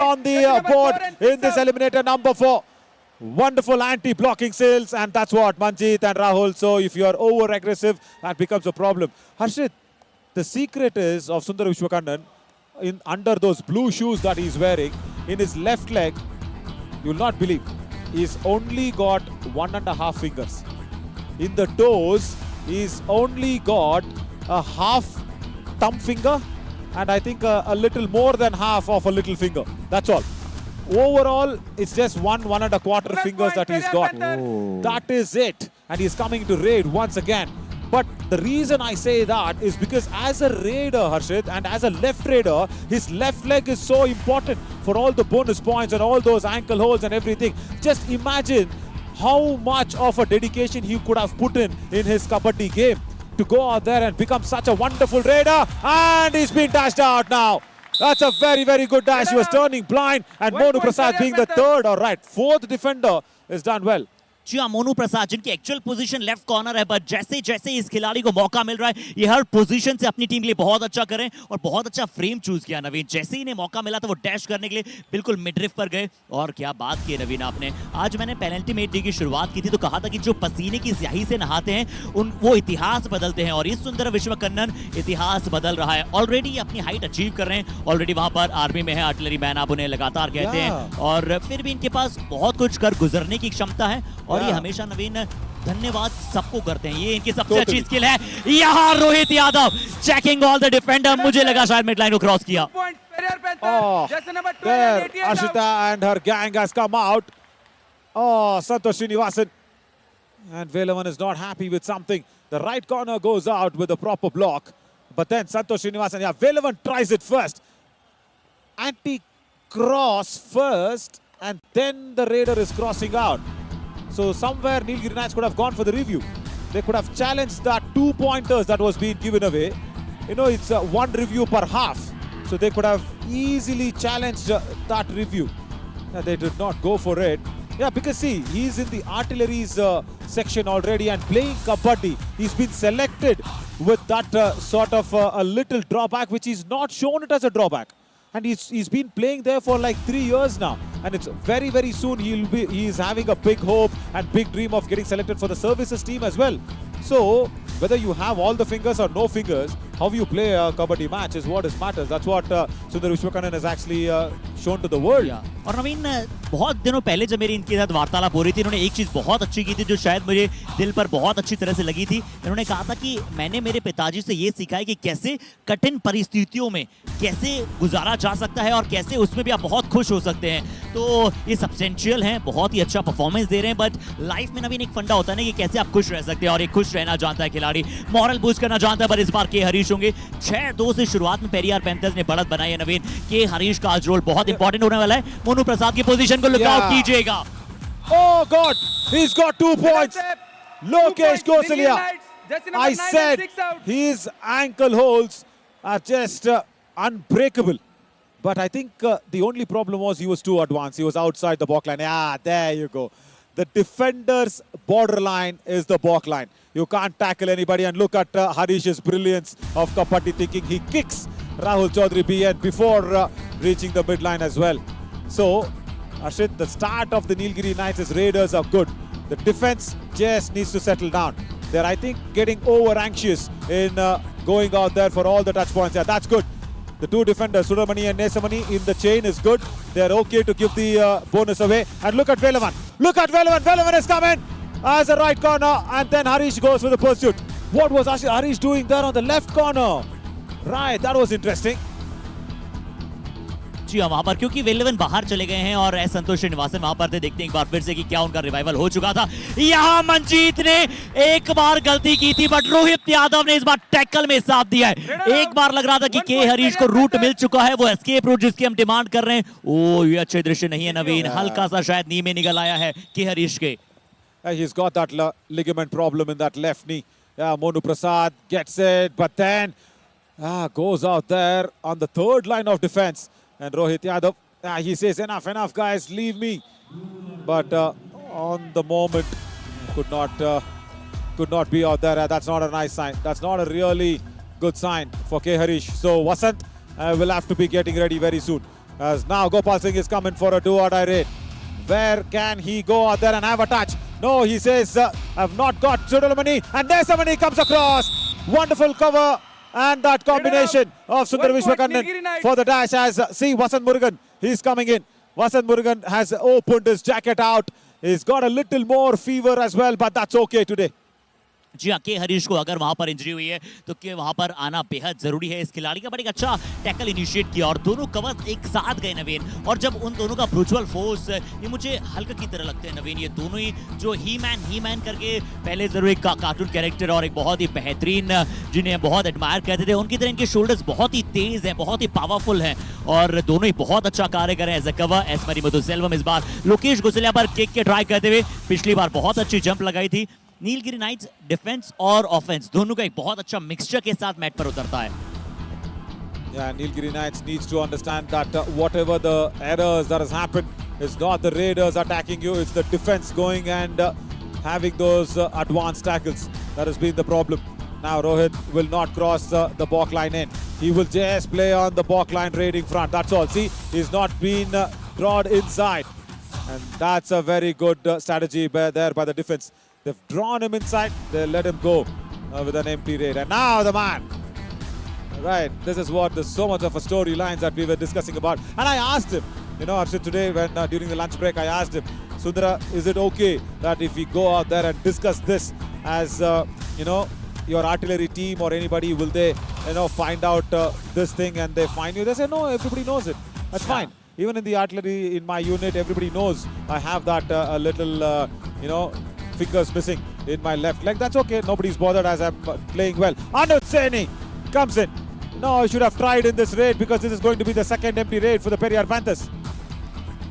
on the board in this eliminator number 4. Wonderful anti-blocking skills, and that's what Manjeet and Rahul. So if you are over-aggressive, that becomes a problem. Harshit, the secret is of Sundar Vishwakannan, under those blue shoes that he's wearing, in his left leg, you will not believe, he's only got 1.5 fingers. In the toes, he's only got a half thumb finger, and I think a little more than half of a little finger. That's all. Overall, it's just 1.25 fingers that he's got. Oh. That is it. And he's coming to raid once again. But the reason I say that is because as a raider, Harshit, and as a left raider, his left leg is so important for all the bonus points and all those ankle holds and everything. Just imagine how much of a dedication he could have put in his Kabaddi game to go out there and become such a wonderful raider. And he's been dashed out now. That's a very, very good dash. He was turning blind, and Monu Prasad being the third, or fourth defender is done well. जी हाँ, मोनू प्रसाद जिनकी actual position left corner है, but जैसे जैसे इस खिलाड़ी को मौका मिल रहा है, ये हर पोजीशन से अपनी टीम के लिए बहुत अच्छा करें और बहुत अच्छा फ्रेम चूज किया नवीन। जैसे ही इन्हें मौका मिला तो वो डैश करने के लिए बिल्कुल मिडरिफ पर गए। और क्या बात की नवीन आपने। आज मैंने पेनल्टी मेट डे की शुरुआत की थी तो कहा था कि जो पसीने की स्याही से नहाते हैं वो इतिहास बदलते हैं, और इस सुंदर विश्वकन्नन इतिहास बदल रहा है। ऑलरेडी अपनी हाइट अचीव कर रहे हैं, ऑलरेडी वहां पर आर्मी में है, आर्टिलरी मैन आप उन्हें लगातार कहते हैं, और फिर भी इनके पास बहुत कुछ कर गुजरने की क्षमता है, और ये हमेशा नवीन धन्यवाद सबको करते हैं। ये इनकी सबसे अच्छी स्किल है। यहाँ Rohit Yadav checking all the defender, मुझे लगा शायद मिड लाइन को क्रॉस किया। Oh, there Ashita and her gang has come out. Oh, Santosh Srinivasan. And Velavan is not happy with something. The right corner goes out with a proper block. But then Santosh Srinivasan, Velavan tries it first. Anti-cross first, and then the raider is crossing out. So somewhere Nilgiri Knights could have gone for the review. They could have challenged that 2 pointers that was being given away. You know, it's one review per half. So they could have easily challenged that review. They did not go for it. Yeah, because see, he's in the artillery's section already and playing Kabaddi. He's been selected with that sort of a little drawback, which he's not shown it as a drawback. And he's been playing there for like 3 years now. And it's very, very soon he's having a big hope and big dream of getting selected for the services team as well. So, whether you have all the fingers or no fingers, how you play a Kabaddi match is what matters. That's what Sundar Vishwakannan has actually shown to the world. और नवीन बहुत दिनों पहले जब मेरी इनके साथ वार्तालाप हो रही थी, इन्होंने एक चीज बहुत अच्छी की थी जो शायद मुझे दिल पर बहुत अच्छी तरह से लगी थी। इन्होंने कहा था कि मैंने मेरे पिताजी से ये सीखा है कि कैसे कठिन परिस्थितियों में कैसे गुजारा जा सकता है और कैसे उसमें भी आप बहुत खुश हो सकते हैं। तो ये सब्सटेंशियल हैं, बहुत ही अच्छा परफॉर्मेंस दे रहे हैं, बट लाइफ में नवीन एक फंडा होता है ना कि कैसे आप खुश रह सकते हैं, और एक खुश रहना जानता है खिलाड़ी, मॉरल बूस्ट करना जानता है। पर इस बार के हरीश होंगे 6-2 से शुरुआत में पेरियार पैंथर्स ने बढ़त बनाई है नवीन। के हरीश का आज रोल बहुत इंपॉर्टेंट होने वाला है। मोनू प्रसाद की पोजीशन को लुकआउट कीजिएगा। Oh God, he's got 2 points. Lokesh Gosalia. I said his ankle holds are just unbreakable. But I think the only problem was he was too advanced. He was outside the balk line. Yeah, there you go. The defender's borderline is the balk line. You can't tackle anybody. And look at Harish's brilliance of Kabaddi thinking. He kicks Rahul Chaudhary BN before reaching the midline as well. So, Ashit, the start of the Nilgiri Knights' Raiders are good. The defense just needs to settle down. They're, I think, getting over anxious in going out there for all the touch points. Yeah, that's good. The 2 defenders, Sudamani and Nesamani, in the chain is good. They're okay to give the bonus away. And look at Velavan. Look at Velavan. Velavan is coming as a right corner. And then Harish goes for the pursuit. What was actually Harish doing there on the left corner? Right, that was interesting. जी हाँ, वहां पर क्योंकि वेलेवन बाहर चले गए हैं और S संतोष श्रीनिवासन वहां पर थे। देखते हैं एक बार फिर से कि क्या उनका रिवाइवल हो चुका था। यहाँ मंजीत ने एक बार गलती की थी, बट रोहित यादव ने इस बार टैकल में साथ दिया है। एक बार लग रहा था कि के हरीश को रूट मिल चुका है, वो एस्केप रूट जिसकी हम डिमांड कर रहे हैं। ओ, ये अच्छे दृश्य नहीं है नवीन, हल्का सा शायद नी में निकल आया है के हरीश के। He's got that ligament problem in that left knee. Yeah, Monu Prasad gets it, but then goes out there on the 3rd line of defense. And Rohit Yadav, he says, enough guys, leave me. But on the moment, could not be out there. That's not a nice sign. That's not a really good sign for K. Harish. So Vasant will have to be getting ready very soon. As now Gopal Singh is coming for a do-or-die raid. Where can he go out there and have a touch? No, he says, I've not got Sudalamani. And there's somebody comes across. Wonderful cover. And that combination of Sundar Vishwakannan for the dash as, see, Vasant Murugan, he's coming in. Vasant Murugan has opened his jacket out. He's got a little more fever as well, but that's okay today. जी हाँ, के हरीश को अगर वहां पर injury हुई है तो के वहां पर आना बेहद जरूरी है इस खिलाड़ी का। बट एक अच्छा टैकल इनिशिएट किया और दोनों कवर्स एक साथ गए नवीन। और जब उन दोनों का ब्रूचुअल फोर्स, ये मुझे हल्क की तरह लगते हैं नवीन। ये दोनों ही जो ही मैन करके पहले जरूर एक कार्टून कैरेक्टर और एक बहुत ही बेहतरीन जिन्हें बहुत एडमायर करते थे, उनकी तरह इनके शोल्डर्स बहुत ही तेज हैं, बहुत ही पावरफुल हैं और दोनों ही बहुत अच्छा कार्य कर रहे हैं एज अ कवर। एस मरीमुथुसेल्वम इस बार लोकेश गोसलिया पर किक के ट्राई करते हुए, पिछली बार बहुत अच्छी जंप लगाई थी। नीलगिरी नाइट्स डिफेंस और ऑफेंस दोनों का एक बहुत अच्छा मिक्सचर के साथ मैट पर उतरता है। Yeah, Nilgiri Knights needs to understand that whatever the errors that has happened, it's not the raiders attacking you, it's the defense going and having those advanced tackles. That has been the problem. Now Rohit will not cross the balk line in. He will just play on the balk line raiding front. That's all. See, he's not been drawn inside. And that's a very good strategy there by the defense. They've drawn him inside, they let him go with an empty raid. And now the man. Right, this is what, there's so much of a storylines that we were discussing about. And I asked him, you know, Arshit, today when during the lunch break, I asked him, Sundara, is it okay that if we go out there and discuss this as, you know, your artillery team or anybody, will they, you know, find out this thing and they find you? They say, no, everybody knows it. That's fine. Even in the artillery, in my unit, everybody knows I have that a little, you know, fingers missing in my left leg. That's okay. Nobody's bothered as I'm playing well. Anuj Saini comes in. No, I should have tried in this raid because this is going to be the second empty raid for the Periyar Panthers.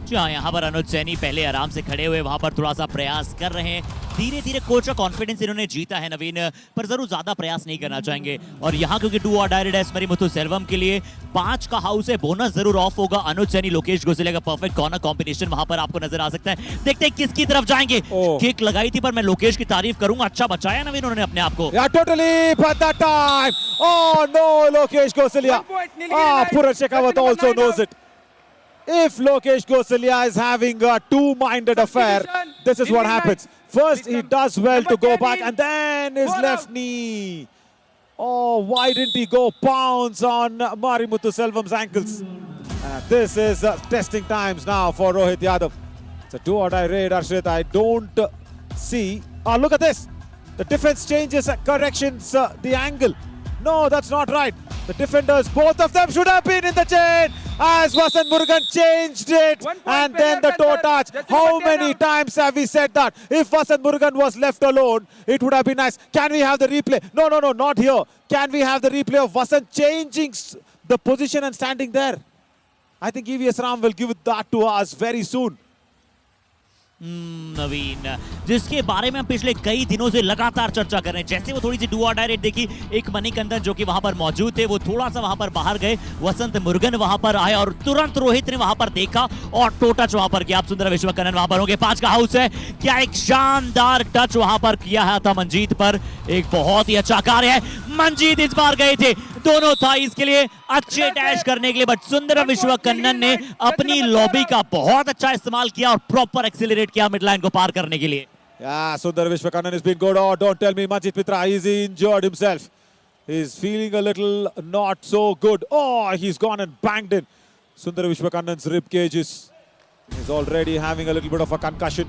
जी हाँ, यहाँ पर अनुज सैनी पहले आराम से खड़े हुए वहां पर थोड़ा सा प्रयास कर रहे हैं। धीरे धीरे कोच का कॉन्फिडेंस इन्होंने जीता है नवीन, पर जरूर ज्यादा प्रयास नहीं करना चाहेंगे। और यहाँ क्योंकि डू और डायरेक्ट एस मरीमुथुसेल्वम के लिए 5 का हाउस है, बोनस जरूर ऑफ होगा। अनुज सैनी लोकेश गोसलिया का परफेक्ट कॉर्नर कॉम्बिनेशन वहां पर आपको नजर आ सकता है। देखते हैं किसकी तरफ जाएंगे। किक लगाई थी पर मैं लोकेश की तारीफ करूंगा, अच्छा बचाया नवीन उन्होंने अपने आप को। Yeah, totally, but that time, oh no, Lokesh Gosalia. Puran Shekhawat also knows it. If Lokesh Gosalia is having a two-minded affair, this is what happens. First, he does well to go back, and then his left knee. Oh, why didn't he go pounce on Marimuthuselvam's ankles? This is testing times now for Rohit Yadav. It's a do-or-die raid, Arshit. I don't see. Oh, look at this. The defense changes, corrections the angle. No, that's not right. The defenders, both of them should have been in the chain as Vasant Murugan changed it. And then the toe touch. How many times have we said that? If Vasant Murugan was left alone, it would have been nice. Can we have the replay? No, not here. Can we have the replay of Vasant changing the position and standing there? I think EVS Ram will give that to us very soon. नवीन, जिसके बारे में हम पिछले कई दिनों से लगातार चर्चा कर रहे हैं। जैसे वो थोड़ी सी डू और डायरेक्ट देखी, एक मणिकंदन जो कि वहां पर मौजूद थे, वो थोड़ा सा वहां पर बाहर गए। वसंत मुरुगन वहां पर आए और तुरंत रोहित ने वहां पर देखा और टो टच वहां पर किया। आप सुंदर विश्वकर्णन वहां पर होंगे। 5 का हाउस है, क्या एक शानदार टच वहां पर किया है था मंजीत पर। एक बहुत ही अच्छा कार्य है। मंजीत इस बार गए थे दोनों थाइस के लिए अच्छे डैश करने के लिए, बट सुंदर विश्वकर्णन ने अपनी लॉबी का बहुत अच्छा इस्तेमाल किया और प्रॉपर एक्सेलरेट किया मिड लाइन को पार करने के लिए। Yeah, Sundar Vishwakannan has been good. Oh, don't tell me Manjit Mitra, he's injured himself. He's feeling a little not so good. Oh, he's gone and banged in. Sundar Vishwakannan's rib cage is already having a little bit of a concussion.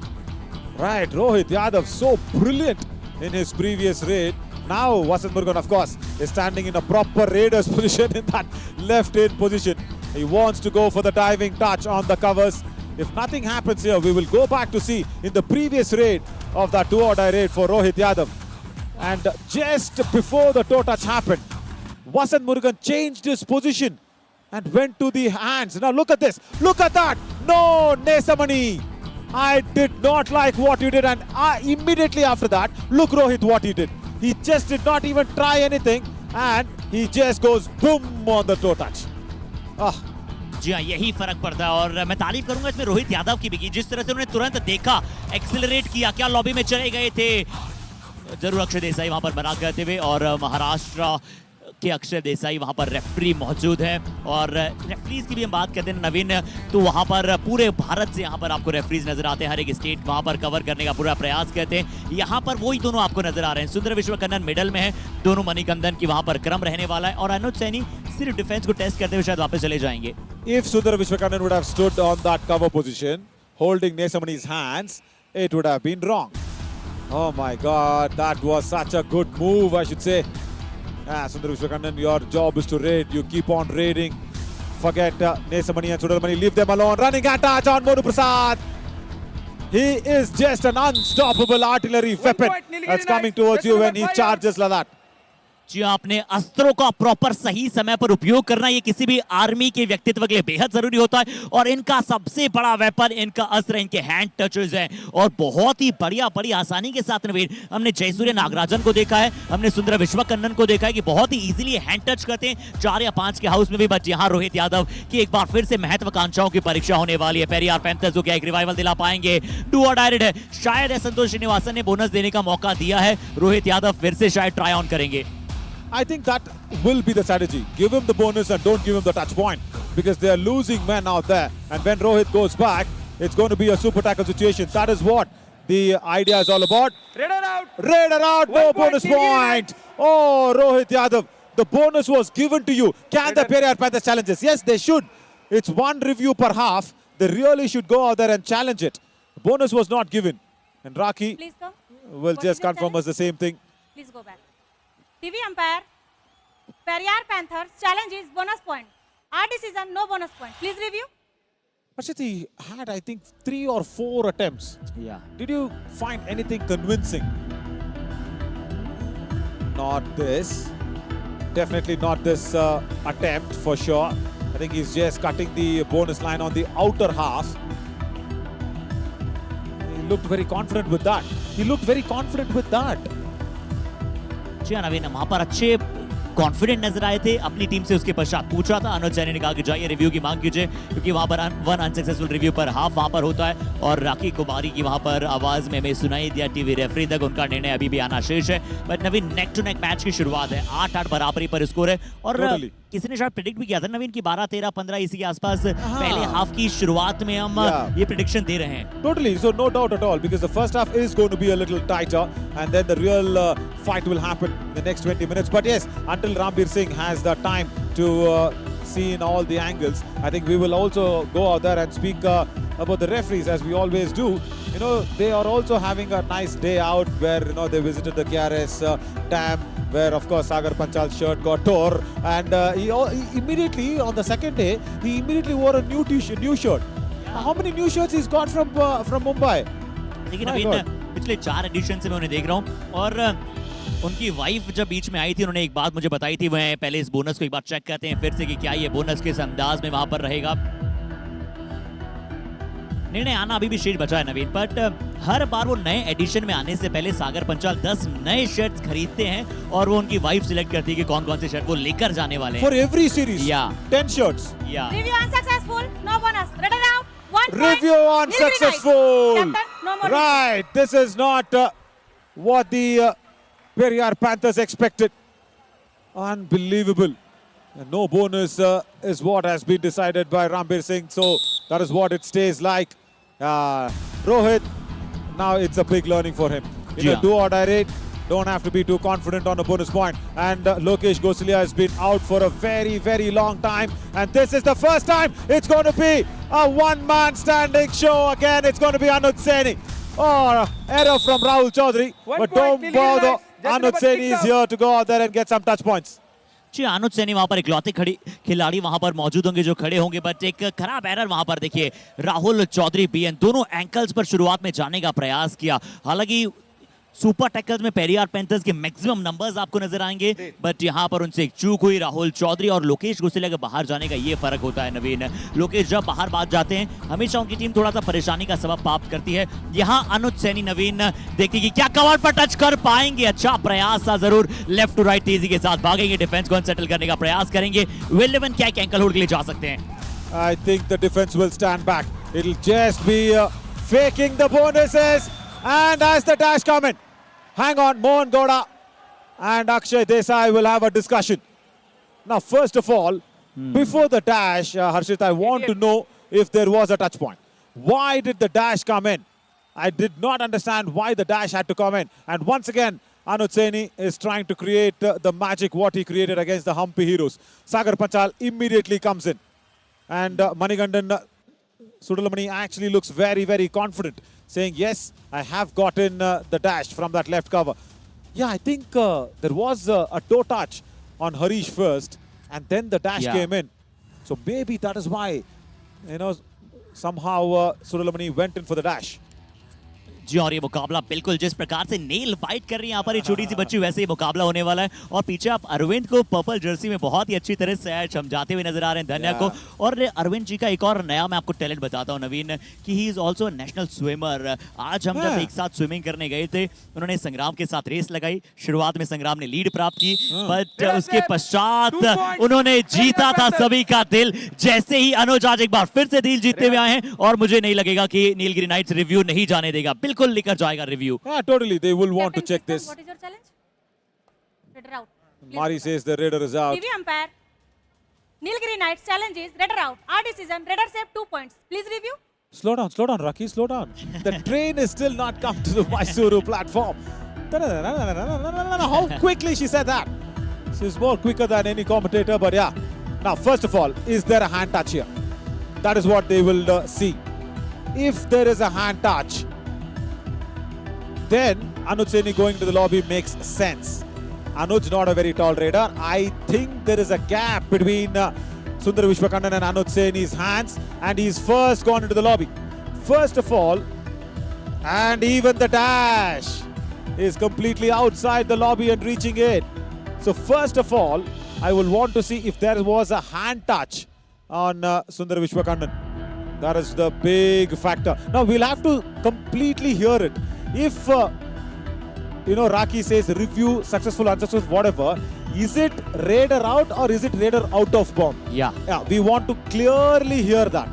Right, Rohit Yadav so brilliant in his previous raid. Now Vasant Murugan, of course, is standing in a proper raider's position in that left-in position. He wants to go for the diving touch on the covers. If nothing happens here, we will go back to see in the previous raid of that do-or-die raid for Rohit Yadav. And just before the toe touch happened, Vasant Murugan changed his position and went to the hands. Now look at this. Look at that. No, Nesamani. I did not like what you did. And immediately after that, look Rohit what he did. He just did not even try anything. And he just goes boom on the toe touch. जी हाँ, यही फर्क पड़ता है और मैं तारीफ करूंगा इसमें रोहित यादव की भी की, जिस तरह से उन्होंने तुरंत देखा, एक्सेलरेट किया, क्या लॉबी में चले गए थे। जरूर अक्षय देसाई वहां पर बना करते हुए और महाराष्ट्र के अक्षय देसाई वहां पर रेफरी मौजूद है। और रेफरीज की भी हम बात करते हैं नवीन, तो वहां पर पूरे भारत से यहाँ पर आपको रेफरीज नजर आते हैं, हर एक स्टेट वहां पर कवर करने का पूरा प्रयास करते हैं। यहाँ पर वही दोनों आपको नजर आ रहे हैं, सुंदर विश्वकर्णन मिडल में है, दोनों मणिकंदन की वहां पर क्रम रहने वाला है, और अनुज सैनी सिर्फ डिफेंस को टेस्ट करते हुए शायद वापस चले जाएंगे। If Sundar Vishwakarnan would have stood on that cover position, holding Nesamani's hands, it would have been wrong. Oh my God, that was such a good move, I should say. Sundar Vishwakarnan, your job is to raid. You keep on raiding. Forget Nesamani and Sundramani. Leave them alone. Running attack on Monu Prasad. He is just an unstoppable artillery weapon that's coming towards you when he charges like that. जी अपने अस्त्रों का proper सही समय पर उपयोग करना ये किसी भी आर्मी के व्यक्तित्व के लिए बेहद जरूरी होता है। और इनका सबसे बड़ा वेपन, इनका अस्त्र, इनके हैंड टचेस हैं, और बहुत ही बढ़िया बड़ी आसानी के साथ नवीन हमने जयसूर्य नागराजन को देखा है, हमने सुंदर विश्वकर्णन को देखा है कि बहुत ही इजीली हैंड टच करते हैं 4 या 5 के हाउस में भी। बट यहाँ रोहित यादव की एक बार फिर से महत्वाकांक्षाओं की परीक्षा होने वाली है। पेरियार पैंथर्स को क्या एक रिवाइवल दिला पाएंगे? डू और डायरेक्ट है, शायद संतोष श्रीनिवासन ने बोनस देने का मौका दिया है, रोहित यादव फिर से शायद ट्राई ऑन करेंगे। I think that will be the strategy. Give him the bonus and don't give him the touch point, because they are losing men out there. And when Rohit goes back, it's going to be a super tackle situation. That is what the idea is all about. Raider out. Raider out. No bonus point. Oh, Rohit Yadav. The bonus was given to you. Can the Periyar Panthers challenge this? Yes, they should. It's one review per half. They really should go out there and challenge it. Bonus was not given. And Raki will just confirm us the same thing. Please go back. TV umpire, Periyar Panthers challenge is bonus point. Our decision, no bonus point. Please review. Ashit, he had, I think, 3 or 4 attempts. Yeah. Did you find anything convincing? Not this. Definitely not this attempt for sure. I think he's just cutting the bonus line on the outer half. He looked very confident with that. जी नवीन वहां पर अच्छे confident नजर आए थे, अपनी team से उसके पश्चात पूछा था, अनुज सैनी ने कहा कि जाइए रिव्यू की मांग कीजिए, क्योंकि वहां पर 1 अनसक्सेसफुल रिव्यू पर हाफ वहां पर होता है। और राखी कुमारी की वहां पर आवाज में सुनाई दिया टीवी रेफरी तक, उनका निर्णय अभी भी आना शेष है। But Naveen neck to neck match की शुरुआत है, 8-8 बराबरी पर स्कोर है। और किसी ने शायद प्रेडिक्ट भी किया था नवीन की 12, 13, 15 इसी के आसपास पहले हाफ की शुरुआत में हम ये प्रेडिक्शन दे रहे हैं। Totally, so no doubt at all, because the first half is going to be a little tighter, and then the real fight will happen in the next 20 minutes. But yes, until Rambir Singh has the time to see in all the angles, I think we will also go out there and speak about the referees, as we always do. You know, they are also having a nice day out where, you know, they visited the KRS dam, where of course Sagar Panchal's shirt got tore, and he immediately on the second day he immediately wore a new shirt. How many new shirts he's got from Mumbai? लेकिन अभी पिछले 4 addition से मैं उन्हें देख रहा हूँ, और उनकी वाइफ जब बीच में आई थी उन्होंने एक बात मुझे बताई थी, वह पहले इस बोनस को एक बार चेक करते हैं फिर से कि क्या ये बोनस किस अंदाज में वहां पर रहेगा। निर्णय आना अभी भी शेष बचा है नवीन, बट हर बार वो नए एडिशन में आने से पहले सागर पंचाल 10 नए शर्ट्स खरीदते हैं, और वो उनकी वाइफ सिलेक्ट करती है कि कौन कौन से शर्ट वो लेकर जाने वाले हैं। For every series, 10 shirts. Review unsuccessful, no bonus. Raider out. 1 point. Review unsuccessful. Captain, no more. Right, this is not what the Periyar Panthers expected. Unbelievable. And no bonus is what has been decided by Rambir Singh, so that is what it stays like. Rohit, now it's a big learning for him. You know, do or die rate, don't have to be too confident on a bonus point. And Lokesh Gosalia has been out for a very, very long time, and this is the first time it's going to be a one-man standing show again. It's going to be Anuj Saini. Oh, error from Rahul Chaudhary, but don't bother. Anuj Saini is here to go out there and get some touch points. जी अनुज सैनी वहां पर इकलौते खिलाड़ी वहां पर मौजूद होंगे जो खड़े होंगे, बट एक खराब एरर वहां पर देखिए, राहुल चौधरी बीएन दोनों एंकल्स पर शुरुआत में जाने का प्रयास किया। हालांकि सुपर टैकल्स में पेरियार पैंथर्स के मैक्सिमम नंबर्स आपको नजर आएंगे, बट यहां पर उनसे एक चूक हुई। राहुल चौधरी और लोकेश गुस्सेले के बाहर जाने का ये फर्क होता है नवीन। लोकेश जब बाहर बात जाते हैं हमेशा उनकी टीम थोड़ा सा परेशानी का सबब प्राप्त करती है। यहां अनुज सैनी नवीन देखिए कि क्या कवर पर टच कर पाएंगे, अच्छा प्रयास था जरूर, लेफ्ट टू राइट तेजी के साथ भागेंगे, डिफेंस को अनसेटल करने का प्रयास करेंगे। विलियम क्या एक एंकल होल्ड के लिए जा सकते हैं? I think the defense will stand back. It'll just be faking the bonuses, and as the dash come in, hang on, Mohan Gowda and Akshay Desai will have a discussion. Now, first of all, before the dash, Harshit, I want to know if there was a touch point. Why did the dash come in? I did not understand why the dash had to come in. And once again, Anuj Saini is trying to create the magic what he created against the Hampi Heroes. Sagar Panchal immediately comes in. And Manigandan Sudalamani actually looks very, very confident, saying, yes, I have gotten the dash from that left cover. Yeah, I think there was a toe touch on Harish first, and then the dash came in. So maybe that is why, somehow Sudalamani went in for the dash. जी और ये मुकाबला बिल्कुल जिस प्रकार से nail fight कर रही है यहाँ पर ये छोटी सी बच्ची, वैसे ही मुकाबला होने वाला है। और पीछे आप अरविंद को पर्पल जर्सी में बहुत ही अच्छी तरह से समझाते हुए नजर आ रहे हैं धन्या को। और अरविंद जी का एक और नया मैं आपको टैलेंट बताता हूँ नवीन, कि he is also national swimmer. आज हम जब एक साथ स्विमिंग करने गए थे, उन्होंने संग्राम के साथ रेस लगाई। शुरुआत में संग्राम ने लीड प्राप्त की, बट उसके पश्चात उन्होंने जीता था सभी का दिल। जैसे ही अनुज आज एक बार फिर से दिल जीतते हुए आए हैं, और मुझे नहीं लगेगा कि नीलगिरी नाइट्स रिव्यू नहीं जाने देगा, बिल्कुल लेकर जाएगा review. Totally, they will want to check this. What is your challenge? Raider out. Mari says the Raider is out. TV umpire. Nilgiri Knights challenge is Raider out. Our decision, Raider saved 2 points. Please review. Slow down, Rocky, slow down. The train is still not come to the Mysuru platform. How quickly she said that. She's more quicker than any commentator, but yeah. Now, first of all, is there a hand touch here? That is what they will see. If there is a hand touch, then Anuj Saini going to the lobby makes sense. Anuj not a very tall raider. I think there is a gap between Sundar Vishwakandan and Anuj Saini's hands, and he's first gone into the lobby. First of all, and even the dash is completely outside the lobby and reaching it. So first of all, I will want to see if there was a hand touch on Sundar Vishwakandan. That is the big factor. Now we'll have to completely hear it. If, Raki says review, successful, unsuccessful, whatever, is it Raider out or is it Raider out of bomb? Yeah, we want to clearly hear that.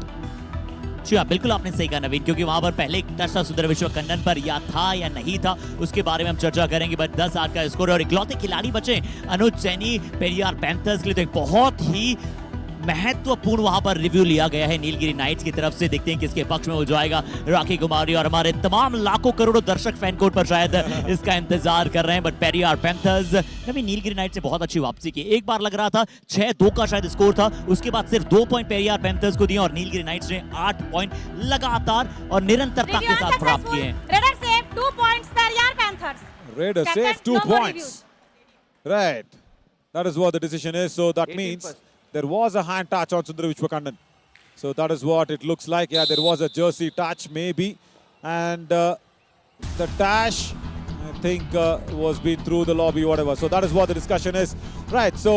जी हाँ, बिल्कुल आपने सही कहा नवीन, क्योंकि वहां पर पहले एक टच था सुंदर विश्वकन्नन पर, या था या नहीं था उसके बारे में हम चर्चा करेंगे। बट 10-8 का स्कोर और इकलौते खिलाड़ी बचे अनुज सैनी पेरियार पैंथर्स के लिए, तो एक बहुत ही महत्वपूर्ण वहां पर रिव्यू लिया गया है नीलगिरी नाइट्स की तरफ से। देखते हैं किसके पक्ष में हो जाएगा। राखी कुमारी और हमारे तमाम लाखों करोड़ों दर्शक फैन कोर्ट पर शायद इसका इंतजार कर रहे हैं। बट पेरियार पैंथर्स ने नीलगिरी नाइट्स से बहुत अच्छी वापसी की। एक बार लग रहा था 6-2 का शायद स्कोर था, उसके बाद सिर्फ 2 पॉइंट पेरियार पैंथर्स को दिए, और नीलगिरी नाइट्स ने 8 पॉइंट लगातार और निरंतरता के साथ प्राप्त किए हैं। Raider saved 2 points. Periyar Panthers. Raider saved 2 points. Right. That is what the decision is. So that means there was a hand touch on Sundar Vishwakandan. So that is what it looks like. Yeah, there was a jersey touch maybe. And the dash, I think, was been through the lobby, whatever. So that is what the discussion is. Right, so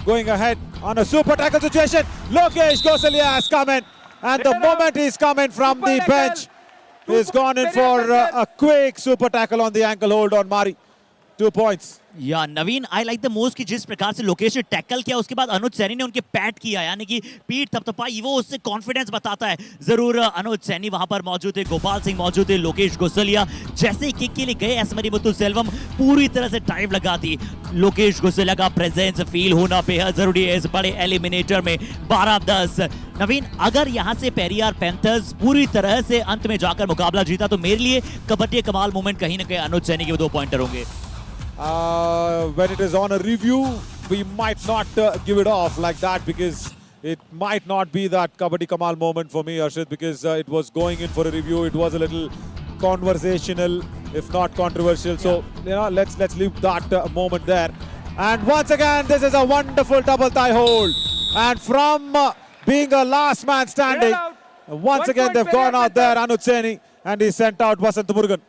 going ahead on a super tackle situation. Lokesh Gosalia has come in. And the moment he's coming from the bench, he's gone in for a quick super tackle on the ankle hold on Mari. 2 points. या नवीन, I like the most कि जिस प्रकार से लोकेश ने tackle किया, उसके बाद अनुज सैनी ने उनके पैट किया, यानी कि पीठ थपथपाई, वो उससे कॉन्फिडेंस बताता है। जरूर अनुज सैनी वहां पर मौजूद थे, गोपाल सिंह मौजूद थे, लोकेश गोसलिया जैसे ही किक के लिए गए, एसमरी मुत्तु सेल्वम पूरी तरह से टाइम लगा दी। लोकेश गोसलिया का प्रेजेंस फील होना बेहद जरूरी है इस बड़े एलिमिनेटर में। 12-10 नवीन, अगर यहां से पेरियार पैंथर्स पूरी तरह से अंत में जाकर मुकाबला जीता, तो मेरे लिए कबड्डी कमाल मोमेंट कहीं ना कहीं अनुज सैनी के 2 पॉइंटर होंगे। When it is on a review, we might not give it off like that, because it might not be that Kabaddi Kamal moment for me, Arshit, because it was going in for a review. It was a little conversational, if not controversial. So, let's leave that moment there. And once again, this is a wonderful double thigh hold. And from being a last man standing, once again they've gone out there, Anuj Saini, and he sent out Vasant Murugan.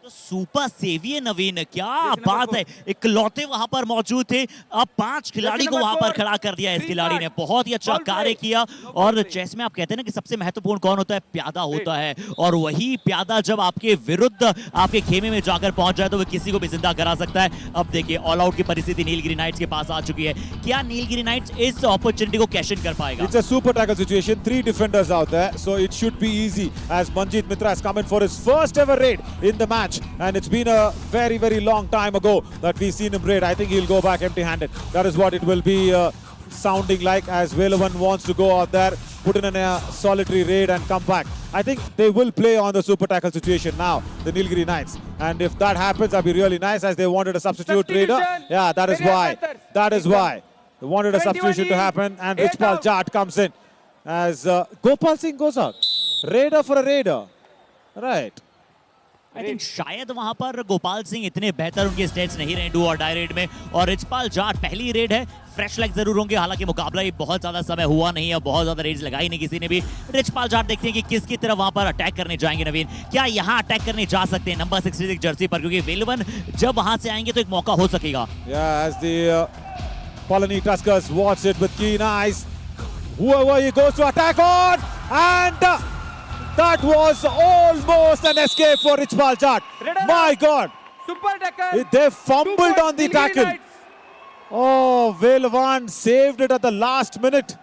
Super सेवी है नवीन, क्या बात है, इकलौते वहां पर मौजूद थे। अब 5 खिलाड़ी को वहां पर खड़ा कर दिया। इस खिलाड़ी ने बहुत ही अच्छा कार्य किया। और चेस में आप कहते हैं ना कि सबसे महत्वपूर्ण कौन होता है? प्यादा होता है। और वही प्यादा जब आपके विरुद्ध आपके खेमे में जाकर पहुंच जाए, तो वो किसी को भी जिंदा करा सकता है। अब देखिए, ऑल आउट की परिस्थिति नीलगिरी नाइट्स के पास आ चुकी है। क्या नीलगिरी नाइट्स इस अपॉर्चुनिटी को कैश इन कर पाएगा? It's a super tackle situation. 3 defenders out there, so it should be easy, as Manjeet Mitra has come in for his first ever raid in the match. match, and it's been a very, very long time ago that we've seen him raid. I think he'll go back empty-handed. That is what it will be sounding like, as Velavan wants to go out there, put in a solitary raid and come back. I think they will play on the super tackle situation now, the Nilgiri Knights. And if that happens, that'd be really nice, as they wanted a substitute raider. Yeah, that is why. That is why. They wanted a substitution to happen, and Richpal Jat comes in as Gopal Singh goes out. Raider for a raider. Right. I think शायद वहां पर गोपाल सिंह इतने बेहतर उनके states नहीं रहे do और die red में, और रिचपाल जाट पहली रेड है, फ्रेश लेग जरूर होंगे, हालांकि मुकाबला ये बहुत ज्यादा समय हुआ नहीं है, बहुत ज्यादा रेड्स लगाई नहीं किसी ने भी। रिचपाल जाट देखते हैं कि किसकी तरफ वहां पर अटैक करने जाएंगे नवीन, क्या यहाँ अटैक करने जा सकते हैं नंबर 66 जर्सी पर, क्योंकि वेलवन जब वहां से आएंगे तो एक मौका हो सकेगा। Yeah, as the Polony Tuskers watch it with keen eyes. Whoever he goes to attack on, and that was almost an escape for Richpal Jat. My God, Super tackle. they fumbled on the tackle. Oh, Velavan saved it at the last minute.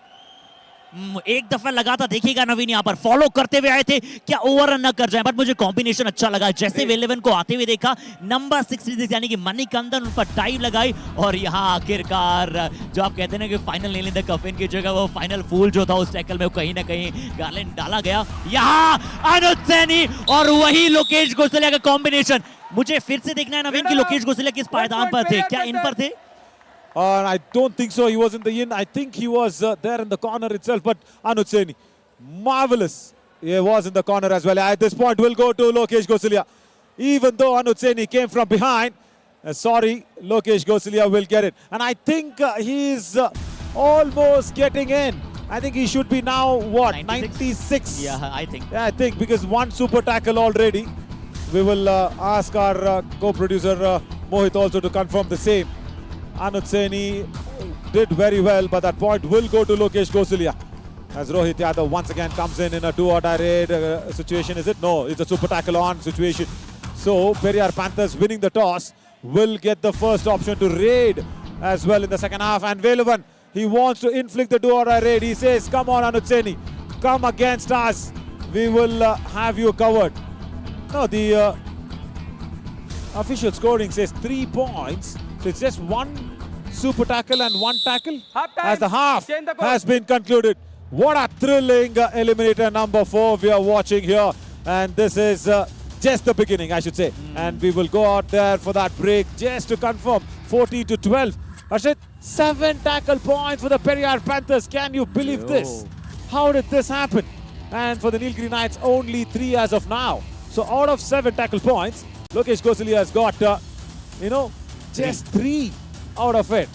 एक दफा लगा था, देखिएगा नवीन यहाँ पर follow करते हुए आए थे, क्या ओवररन न कर जाए, बट मुझे कॉम्बिनेशन अच्छा लगा। जैसे वेलेवन को आते हुए देखा, नंबर 66 यानी कि मणिकंदन उन पर डाइव लगाई, और यहाँ आखिरकार जो आप कहते हैं ना कि फाइनल नेल इन द कफिन की जगह वो फाइनल फूल जो था उस टैकल में कहीं ना कहीं गार्लैंड डाला गया। यहाँ अनुज सैनी और वही लोकेश गोसलिया का कॉम्बिनेशन। मुझे फिर से देखना है नवीन की लोकेश गोसलिया किस पायदान पर थे, क्या इन पर थे? I don't think so. He was in the inn. I think he was there in the corner itself. But Anuj Saini, marvelous. He was in the corner as well. At this point, we'll go to Lokesh Gosalia. Even though Anuj Saini came from behind, sorry, Lokesh Gosalia will get it. And I think he's almost getting in. I think he should be now, what, 96? Yeah, I think. Yeah, I think, because one super tackle already. We will ask our co-producer Mohit also to confirm the same. Anuj Saini did very well, but that point will go to Lokesh Gosalia. As Rohit Yadav once again comes in a two-order raid situation, is it? No, it's a super tackle on situation. So, Periyar Panthers winning the toss will get the first option to raid as well in the second half. And Velavan, he wants to inflict the two-order raid. He says, come on Anuj Saini, come against us. We will have you covered. No, the official scoring says 3 points. So it's just one super tackle and one tackle as the half has been concluded. What a thrilling eliminator number 4 we are watching here. And this is just the beginning, I should say. And we will go out there for that break just to confirm 14-12. Arshit, 7 tackle points for the Periyar Panthers. Can you believe this? How did this happen? And for the Nilgiri Knights, only 3 as of now. So out of 7 tackle points, Lokesh Gosalia has got, just 3 out of it.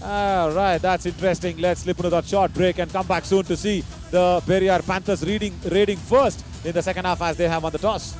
Right, that's interesting. Let's slip into that short break and come back soon to see the Periyar Panthers raiding first in the second half as they have won the toss.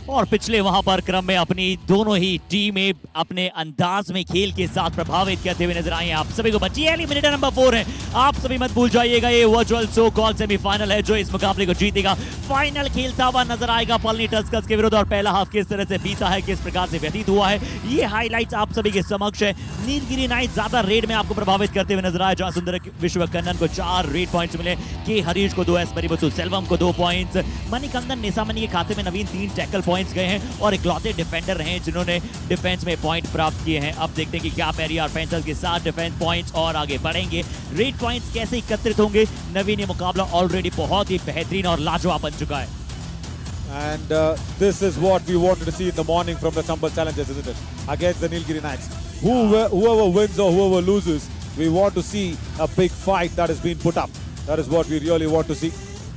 और पिछले वहां पर क्रम में अपनी दोनों ही टीमें अपने अंदाज में खेल के साथ प्रभावित करते हुए नजर आए हैं। आप सभी को बची एलिमिनेटर नंबर 4 है, आप सभी मत भूल जाइएगा, ये वर्चुअल सो कॉल सेमीफाइनल है। जो इस मुकाबले को जीतेगा फाइनल खेलता हुआ नजर आएगा पॉलनी टस्कर्स के विरुद्ध, और पहला हाफ किस तरह से बीता है, किस प्रकार से व्यतीत हुआ है, ये हाईलाइट्स आप सभी के समक्ष है। नीलगिरी नाइट्स ज्यादा रेड में आपको प्रभावित करते हुए नजर आए, जहां सुंदर विश्वकन्नन को 4 रेड पॉइंट्स मिले, के हरीश को 2, एस मरिमुथु सेल्वम को 2 पॉइंट्स, मणिकंदन निसामनी के खाते में नवीन 3 टैकल पॉइंट्स गए हैं, और इकलौते डिफेंडर रहे जिन्होंने डिफेंस में पॉइंट प्राप्त किए हैं। अब देखते हैं कि क्या पेरियार पैंथर्स के 7 डिफेंस पॉइंट्स और आगे बढ़ेंगे, रेड पॉइंट्स कैसे एकत्रित होंगे। नवीन, ये मुकाबला ऑलरेडी बहुत ही बेहतरीन और लाजवाब बन चुका है। And this is what we wanted to see in the morning from the Chambal Challengers, isn't it? Against the Nilgiri Knights. Whoever wins or whoever loses, we want to see a big fight that has been put up. That is what we really want to see.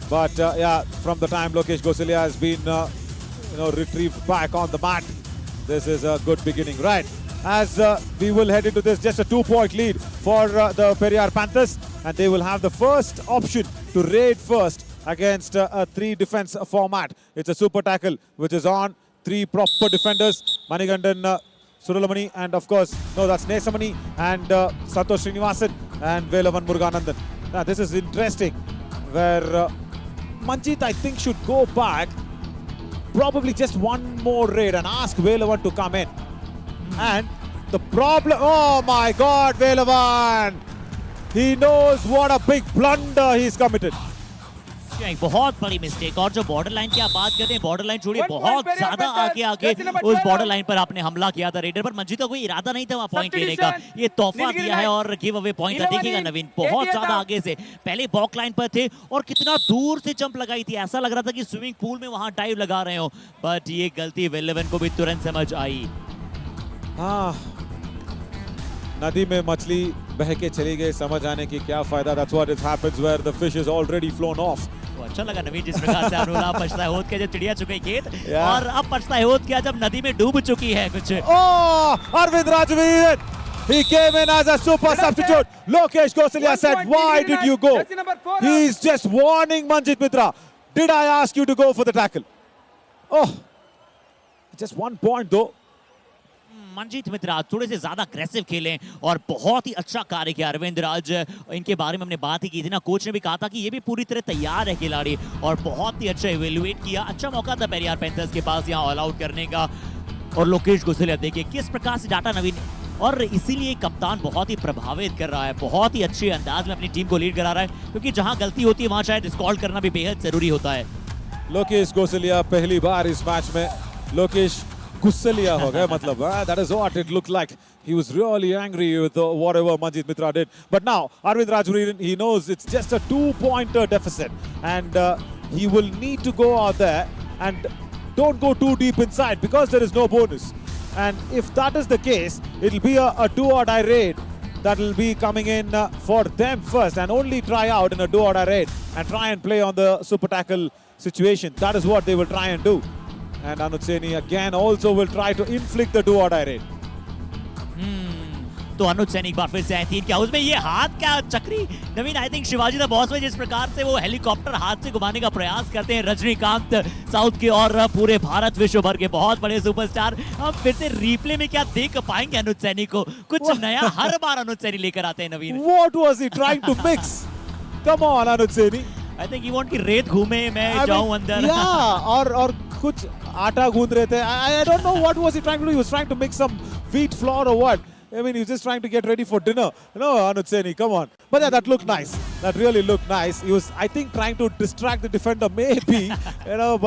But yeah, from the time Lokesh Gosalia has been retrieved back on the mat, this is a good beginning. Right, as we will head into this, just a 2-point lead for the Periyar Panthers, and they will have the first option to raid first against a 3 defense format. It's a super tackle which is on 3 proper defenders. Manigandan, Suralamani, and of course, no, that's Nesamani and Santosh Srinivasan and Velavan Muruganandan. Now, this is interesting where Manjit, I think, should go back, probably just one more raid and ask Velavan to come in. And the problem, oh my God, Velavan! He knows what a big blunder he's committed. बहुत बड़ी mistake. और जो border line की आप बात करते हैं, border line छोड़िए, बहुत ज्यादा आगे उस बॉर्डर लाइन पर आपने हमला किया था रेडर पर। मंजीत का कोई इरादा नहीं था वहां पॉइंट लेने का, ये तोहफा दिया है और गिव अवे पॉइंट देखिएगा नवीन, बहुत ज्यादा आगे से पहले बॉक लाइन पर थे और कितना दूर से जंप लगाई थी, ऐसा लग रहा था कि स्विमिंग पूल में वहां डाइव लगा रहे हो, बट ये गलती वेलेवन को भी तुरंत समझ आई। हाँ, नदी में मछली बह के चली गई, समझ आने की क्या फायदा। That's what it happens where the fish is already flown off. तो अच्छा लगा नवीन जिस प्रकार से अनुराग पछता है होत के जब चिड़िया चुके खेत और अब पछता है होत क्या जब नदी में डूब चुकी है कुछ। Oh, Arvind Rajveer! He came in as a super substitute. Lokesh Gosalia said, "Why did you go?" He's just warning Manjit Mitra. Did I ask you to go for the tackle? Oh, just 1 point though. Manjeet मित्रा थोड़े से ज्यादा aggressive खेले और बहुत ही अच्छा कार्य किया अरविंद राज। इनके बारे में हमने बात ही की थी ना, कोच ने भी कहा था कि ये भी पूरी तरह तैयार है खिलाड़ी और बहुत ही अच्छा इवेल्युएट किया। अच्छा मौका था पेरियार पैंथर्स के पास यहाँ ऑल आउट करने का। और लोकेश गोसलिया देखिए किस प्रकार से डाटा नवीन, और इसीलिए कप्तान बहुत ही प्रभावित कर रहा है, बहुत ही अच्छे अंदाज में अपनी टीम को लीड करा रहा है, क्योंकि जहां गलती होती है वहां शायद स्कॉल करना भी बेहद जरूरी होता है। लोकेश गोसलिया पहली बार इस मैच में लोकेश गुस्सलिया हो गया, मतलब that is what it looked like. He was really angry with whatever Manjit Mitra did. But now Arvind Rajveer, he knows it's just a 2-pointer deficit and he will need to go out there and don't go too deep inside because there is no bonus. And if that is the case, it'll be a do-or-die raid that will be coming in for them first, and only try out in a do-or-die raid and try and play on the super tackle situation. That is what they will try and do. And Anuj Saini again also will try to inflict the do-or-die raid. तो अनुज सैनी एक बार फिर से आए 3 के house में। ये हाथ क्या चक्री Naveen, I think Shivaji the boss में जिस प्रकार से वो हेलीकॉप्टर हाथ से घुमाने का प्रयास करते हैं रजनीकांत साउथ के और पूरे भारत विश्व भर के बहुत बड़े सुपरस्टार, हम फिर से रिप्ले में क्या देख पाएंगे अनुज सैनी को? कुछ नया हर बार अनुज सैनी लेकर आते हैं नवीन। What was he trying to mix? Come on Anuj Saini. I think he want कि रेत घूमे मैं जाऊं अंदर। Yeah, और कुछ आटा गूंद रहे थे। I don't know what was he trying to do. He was trying to mix some wheat flour or what. I mean, he was just trying to get ready for dinner. No, Anuj Saini, come on. But yeah, that looked nice. That really looked nice. He was, I think, trying to distract the defender, maybe.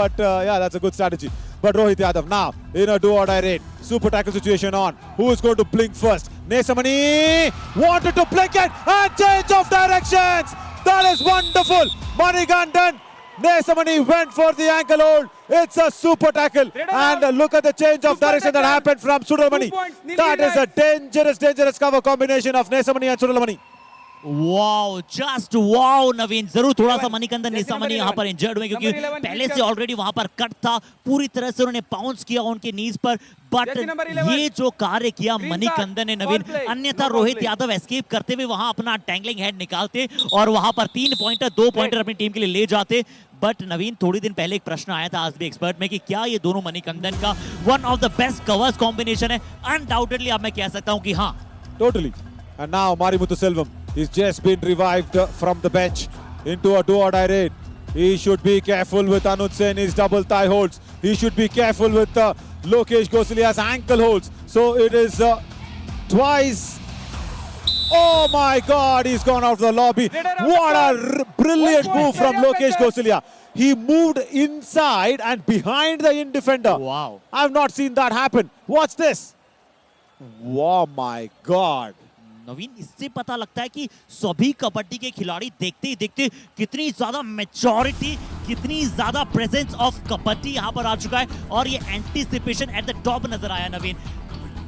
But yeah, that's a good strategy. But Rohit Yadav now in a do-or-die raid. Super tackle situation on. Who is going to blink first? Nesamani wanted to blink it and change of directions. That is wonderful. Manigandan. Nesamani went for the ankle hold. It's a super tackle. And look at the change of direction that happened from Suralamani. That is a dangerous cover combination of Nesamani and Suralamani. Wow, just wow Naveen. जरूर थोड़ा सा मणिकंदन निसामनी यहाँ पर injured हुए क्योंकि पहले से already वहां पर कट था, पूरी तरह से उन्होंने पाउंस किया उनके नीज पर, बट ये जो कार्य किया मणिकंदन ने नवीन, अन्यथा रोहित यादव एस्केप करते हुए वहां अपना टैंगलिंग हेड निकालते और वहां पर 3 पॉइंटर 2 पॉइंटर अपनी टीम के लिए ले जाते। बट नवीन थोड़ी दिन पहले एक प्रश्न आया था आज भी एक्सपर्ट में कि क्या ये दोनों मणिकंदन का one of the best covers combination है? अनडाउटेडली अब मैं कह सकता हूं कि हाँ, totally. And now Marimuthu Selvam, he's just been revived from the bench into a do-or-die raid. He should be careful with Anuj Saini's double thigh holds. He should be careful with Lokesh Gosalia's ankle holds. So it is twice. Oh my God, he's gone out of the lobby. What a brilliant move from Lokesh Gosalia. He moved inside and behind the in defender. Wow. I've not seen that happen. Watch this. Oh my God. नवीन, इससे पता लगता है कि सभी कबड्डी के खिलाड़ी देखते ही देखते कितनी ज्यादा मैच्योरिटी, कितनी ज्यादा प्रेजेंस ऑफ कबड्डी यहाँ पर आ चुका है और ये एंटीसिपेशन एट द टॉप नजर आया नवीन।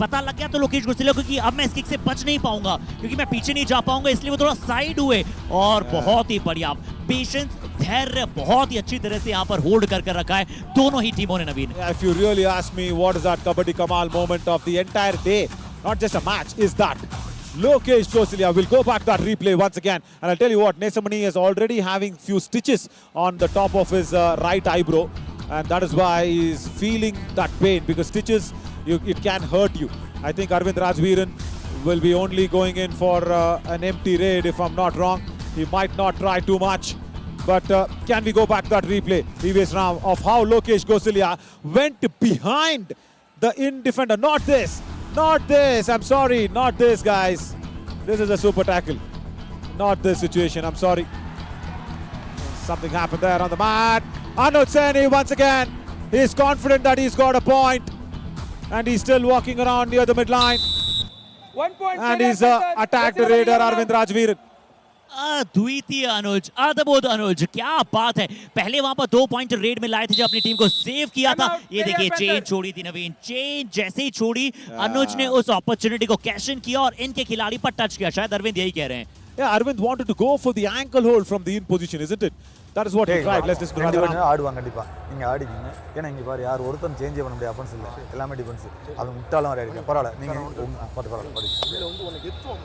पता लग गया तो लोकेश गुस्सेलिया को कि अब मैं इस किक से बच नहीं पाऊंगा क्योंकि मैं पीछे नहीं जा पाऊंगा, इसलिए वो थोड़ा साइड हुए और बहुत ही बढ़िया पेशेंस, धैर्य बहुत ही अच्छी तरह से यहाँ पर होल्ड कर रखा है दोनों ही टीमों ने नवीन। If you really ask me what is that Kabaddi Kamal moment of the entire day, not just a match, is that Lokesh Gosalia will go back to that replay once again. And I'll tell you what, Nesamani is already having few stitches on the top of his right eyebrow. And that is why he's feeling that pain, because stitches, it can hurt you. I think Arvind Rajveeran will be only going in for an empty raid, if I'm not wrong. He might not try too much. But can we go back to that replay, previous round, of how Lokesh Gosalia went behind the in-defender? Not this. Not this. I'm sorry. Not this, guys. This is a super tackle. Not this situation. I'm sorry. Something happened there on the mat. Anuj Saini once again. He's confident that he's got a point. And he's still walking around near the midline. 1 point. And he's attacked the raider Arvind Rajveeran. अद्वितीय अनुज, अद्भुत अनुज, क्या बात है। पहले वहां पर 2 point red में लाए थे, जो अपनी टीम को सेव किया था। ये देखिए चेन छोड़ी थी नवीन, चेन जैसे ही छोड़ी अनुज ने उस अपॉर्चुनिटी को कैश इन किया और इनके खिलाड़ी पर टच किया। शायद अरविंद यही कह रहे हैं। Yeah, Arvind wanted to go for the ankle hold from the in position, isn't it? That is what he tried. Let's just go around. ஆடுவாங்க கண்டிப்பா. நீங்க ஆடிக்கீங்க. ஏன்னா இங்க பாரு யார் ஒருத்தன் சேஞ்ச் பண்ண முடியாது, அஃபென்ஸ் இல்ல. எல்லாமே டிஃபென்ஸ். அது முட்டாளம் வரை இருக்கு. பரவாயில்லை. நீங்க பரவாயில்லை. இதுல வந்து உனக்கு எத்துவோம்.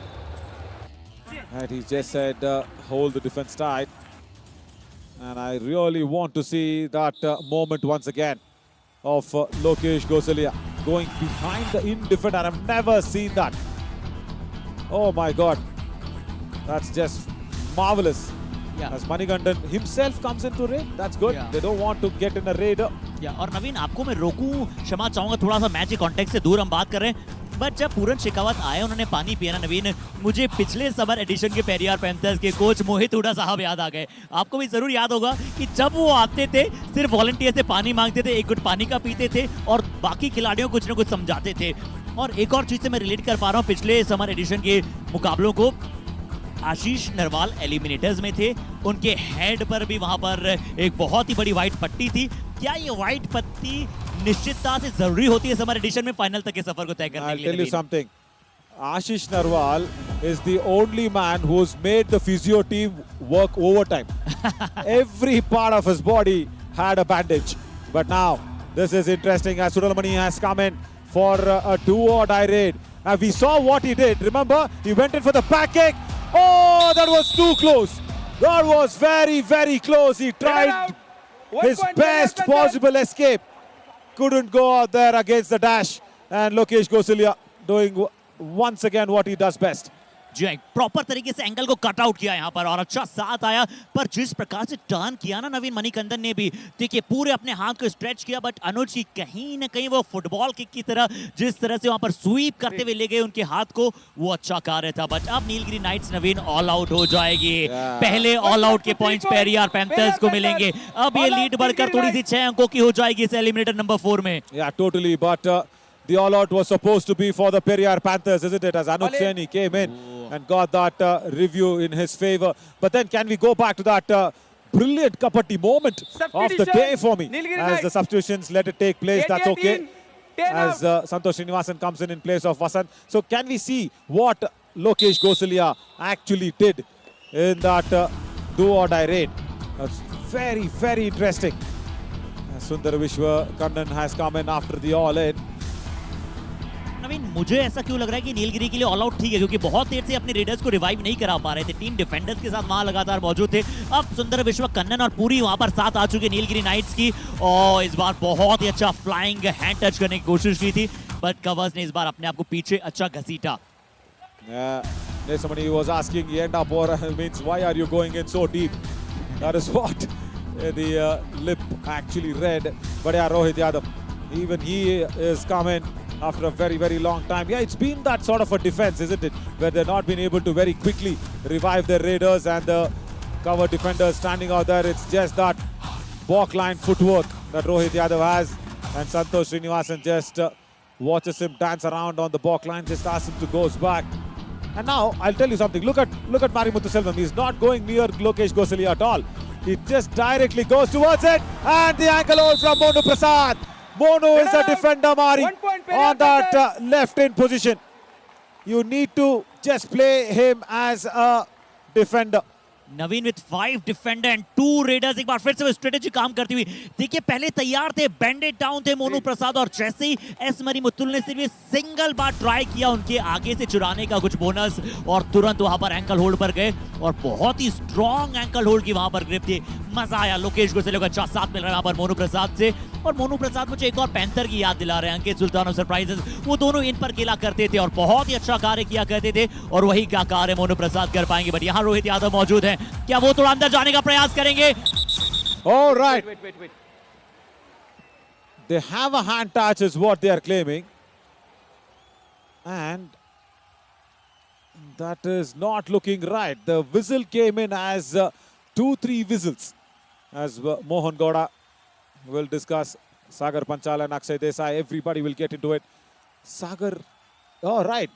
And he just said, hold the defense tight. And I really want to see that moment once again of Lokesh Gosalia going behind the in defender. I've never seen that. Oh my God. That's just marvelous. Yeah. As Manikandan himself comes into raid, that's good. Yeah. They don't want to get in a raider. और नवीन आपको मैं रोकूं, क्षमा चाहूंगा, थोड़ा सा match के context से दूर हम बात कर रहे हैं। बट जब पूरन शेखावत आए, उन्होंने पानी पिया ना नवीन, मुझे पिछले समर एडिशन के पेरियार पैंथर्स के कोच मोहित हुडा साहब याद आ गए। आपको भी जरूर याद होगा कि जब वो आते थे, सिर्फ वॉलंटियर से पानी मांगते थे, एक गुट पानी का पीते थे और बाकी खिलाड़ियों को कुछ ना कुछ समझाते थे। और एक और चीज से मैं रिलेट कर पा रहा हूँ पिछले समर एडिशन के मुकाबलों को, आशीष नरवाल एलिमिनेटर्स में थे, उनके हेड पर भी वहां पर एक बहुत ही बड़ी व्हाइट पट्टी थी। क्या ये व्हाइट पट्टी निश्चितता से जरूरी होती है समर एडिशन में फाइनल तक के सफर को तय करने के लिए? I'll tell you something. Ashish Narwal is the only man who's made the physio team work overtime. Every part of his body had a bandage. But now, this is interesting as Sudalamani has come in for a do-or-die raid. And we saw what he did. Remember, he went in for the back kick. Oh, that was too close. That was very, very close. He tried his best possible escape. Couldn't go out there against the dash. And Lokesh Gosalia doing once again what he does best. जी हाँ, proper तरीके से angle को cut out किया यहाँ पर और अच्छा साथ आया। पर जिस प्रकार से टर्न किया ना नवीन मणिकंदन ने भी, देखिए पूरे अपने हाथ को स्ट्रेच किया, बट अनुज की कहीं ना कहीं वो फुटबॉल किक की तरह जिस तरह से वहां पर स्वीप करते हुए ले गए उनके हाथ को, वो अच्छा कार्य था। बट अब नीलगिरी नाइट्स नवीन ऑल आउट हो जाएगी। पहले ऑल आउट के पॉइंट्स पेरियार पैंथर्स को मिलेंगे। अब ये लीड बढ़कर थोड़ी सी 6 अंकों की हो जाएगी इस एलिमिनेटर नंबर 4 में। Yeah, totally. But the all out was supposed to be for the Periyar Panthers, isn't it? As Anuj Saini came in and got that review in his favor. But then can we go back to that brilliant Kabaddi moment of the day for me? As the substitutions let it take place, that's okay. As Santosh Srinivasan comes in place of Vasant. So can we see what Lokesh Gosalia actually did in that do-or-die raid? That's very, very interesting. Sundar Vishwa Kannan has come in after the all-in. नवीन, मुझे ऐसा क्यों लग रहा है कि नीलगिरी के लिए all out ठीक है, क्योंकि बहुत देर से अपने रेडर्स को रिवाइव नहीं करा पा रहे थे। टीम डिफेंडर्स के साथ वहां लगातार मौजूद थे। अब सुंदर विश्व कन्नन और पूरी वहां पर साथ आ चुके नीलगिरी नाइट्स की, और इस बार बहुत ही अच्छा फ्लाइंग हैंड टच करने की कोशिश की थी, बट कवर्स ने इस बार अपने आप को पीछे अच्छा घसीटा। Somebody was asking Yenda Bora means why are you going in so deep? That is what the lip actually read. But yeah, Rohit Yadav, even he is coming after a very, very long time. Yeah, it's been that sort of a defense, isn't it? Where they've not been able to very quickly revive their raiders and the cover defenders standing out there. It's just that balk line footwork that Rohit Yadav has. And Santosh Srinivasan just watches him dance around on the balk line, just asks him to go back. And now, I'll tell you something. Look at Marimuthu Selvam. He's not going near Lokesh Gosalia at all. He just directly goes towards it. And the ankle hold from Monu Prasad. Monu is a defender, Mari, on that left-in position. You need to just play him as a defender. Naveen with 5 defender and 2 readers. एक बार फिर से वो strategy काम करती हुई देखिए, पहले तैयार थे, बैंडेड डाउन थे मोनू प्रसाद, और जैसे ही एस मरी मुत्तुल ने सिर्फ सिंगल बार ट्राई किया उनके आगे से चुराने का कुछ बोनस, और तुरंत वहां पर एंकल होल्ड पर गए, और बहुत ही स्ट्रॉन्ग एंकल होल्ड की वहां पर ग्रिप थी। मजा आया। लोकेश गोसले को अच्छा साथ मिल रहा है वहां पर मोनू प्रसाद से, और मोनू प्रसाद मुझे एक और पैंथर की याद दिला रहे हैं, अंकित सुल्तान ऑफ सरप्राइजेस। वो दोनों इन पर खेला करते थे और बहुत ही अच्छा कार्य किया करते थे, और वही क्या कार्य मोनू प्रसाद कर पाएंगे। बट यहाँ रोहित यादव मौजूद है, क्या वो थोड़ा अंदर जाने का प्रयास करेंगे? All right. Wait. They have a hand touch is what they are claiming. And that is not looking right. The whistle came in as 2-3 whistles. As Mohan Gowda will discuss, Sagar Panchala and Akshay Desai, everybody will get into it. Sagar, all right.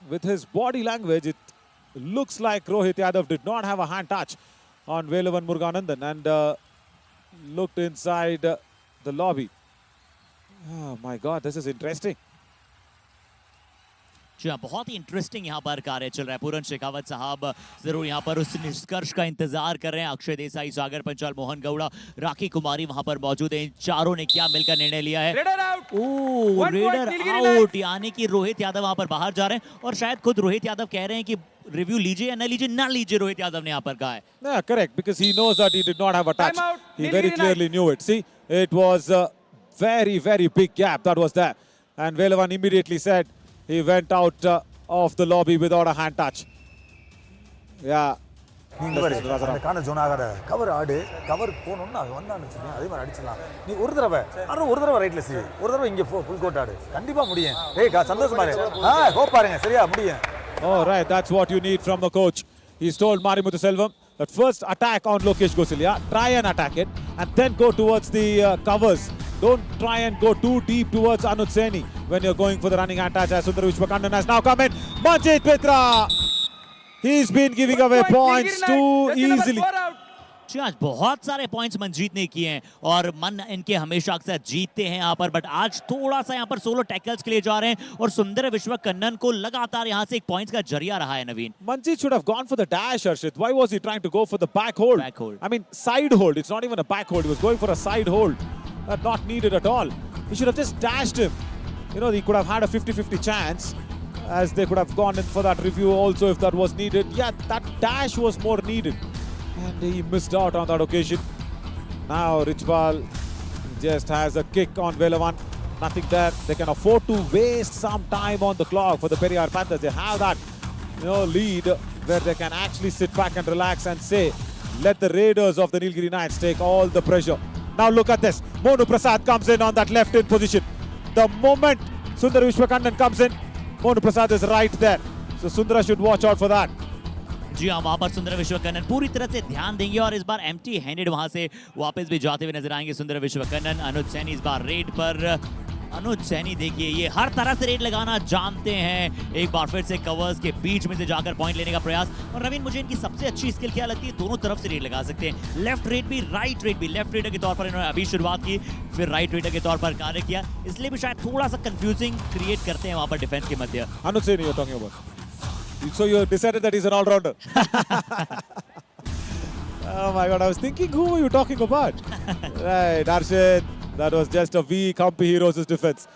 With his body language, it looks like Rohit Yadav did not have a hand touch on Velavan Muruganandan, and looked inside the lobby. Oh my God, this is interesting. जी हाँ, बहुत ही interesting यहाँ पर कार्य चल रहा है। पूरन शेखावत साहब जरूर यहाँ पर उस निष्कर्ष का इंतजार कर रहे हैं। अक्षय देसाई, सागर पंचाल, मोहन गौड़ा, राखी कुमारी वहां पर मौजूद हैं। इन चारों ने क्या मिलकर निर्णय लिया है? ओह, रेडर आउट, यानी कि रोहित यादव वहां पर बाहर जा रहे हैं, और शायद खुद रोहित यादव कह रहे हैं कि रिव्यू लीजिए या ना लीजिए। रोहित यादव ने यहाँ पर कहा है। Yeah, correct, because he knows that he did not have a touch. He very clearly knew it. See, it was a very, very big gap that was there. And Velavan immediately said he went out of the lobby without a hand touch. Yeah. அந்த கான zone ஆகாத cover ஆடு, cover போகணும்னு அது வந்தான்னு வச்சுக்கோங்க, அதே மாதிரி அடிச்சிடலாம். நீ ஒரு தடவை ரைட்ல சி, ஒரு தடவை இங்கே ஃபுல் கோட் ஆடு, கண்டிப்பா முடியும். சந்தோஷமா இரு, ஹோப் பாருங்க, சரியா முடியும். All right, that's what you need from the coach. He's told Marimuthu Selvam that first attack on Lokesh Gosalia, try and attack it, and then go towards the covers. Don't try and go too deep towards Anuj Saini when you're going for the running attach, as Sundar Vishwakandan has now come in. Manjit Mitra! He's been giving away points too easily. जी, आज बहुत सारे points Manjeet ने किए हैं, और मन इनके हमेशा अक्सर जीतते हैं यहाँ पर, बट आज थोड़ा सा यहाँ पर सोलो टैकल्स के लिए जा रहे हैं, और सुंदर विश्वकन्नन को लगातार यहाँ से एक पॉइंट्स का जरिया रहा है। नवीन, Manjit should have gone for the dash, Harshit. Why was he trying to go for the back hold? I mean, side hold. It's not even a back hold. He was going for a side hold. Not needed at all. He should have just dashed him. You know, he could have had a 50-50 chance, as they could have gone in for that review also if that was needed. Yeah, that dash was more needed. And he missed out on that occasion. Now Richpal just has a kick on Velavan. Nothing there. They can afford to waste some time on the clock for the Periyar Panthers. They have that, lead where they can actually sit back and relax and say, let the Raiders of the Nilgiri Knights take all the pressure. Now look at this. Monu Prasad comes in on that left-in position. The moment Sundar Vishwakandan comes in, Monu Prasad is right there. So Sundara should watch out for that. जी हाँ, वहां पर सुंदर विश्वकन्नन पूरी तरह से ध्यान देंगे, और इस बार एम्प्टी हैंडेड वहां से वापस भी जाते हुए नजर आएंगे सुंदर विश्वकन्नन। अनुज सैनी इस बार रेड पर। अनुज सैनी देखिए, ये हर तरह से रेड लगाना जानते हैं। एक बार फिर से कवर्स के बीच में से जाकर पॉइंट लेने का प्रयास। और नवीन, मुझे इनकी सबसे अच्छी स्किल क्या लगती है? दोनों तरफ से रेड लगा सकते हैं, लेफ्ट रेड भी, राइट रेड भी। लेफ्ट रेडर के तौर पर इन्होंने अभी शुरुआत की, फिर राइट रेडर के तौर पर कार्य किया, इसलिए भी शायद थोड़ा सा कंफ्यूजिंग क्रिएट करते हैं वहां पर डिफेंस के मध्य। Anuj Saini you're talking about. So you decided that he's an all-rounder. Oh my God, I was thinking, who were you talking about? Right, Arshid, that was just a weak Humpy Heroes' defense.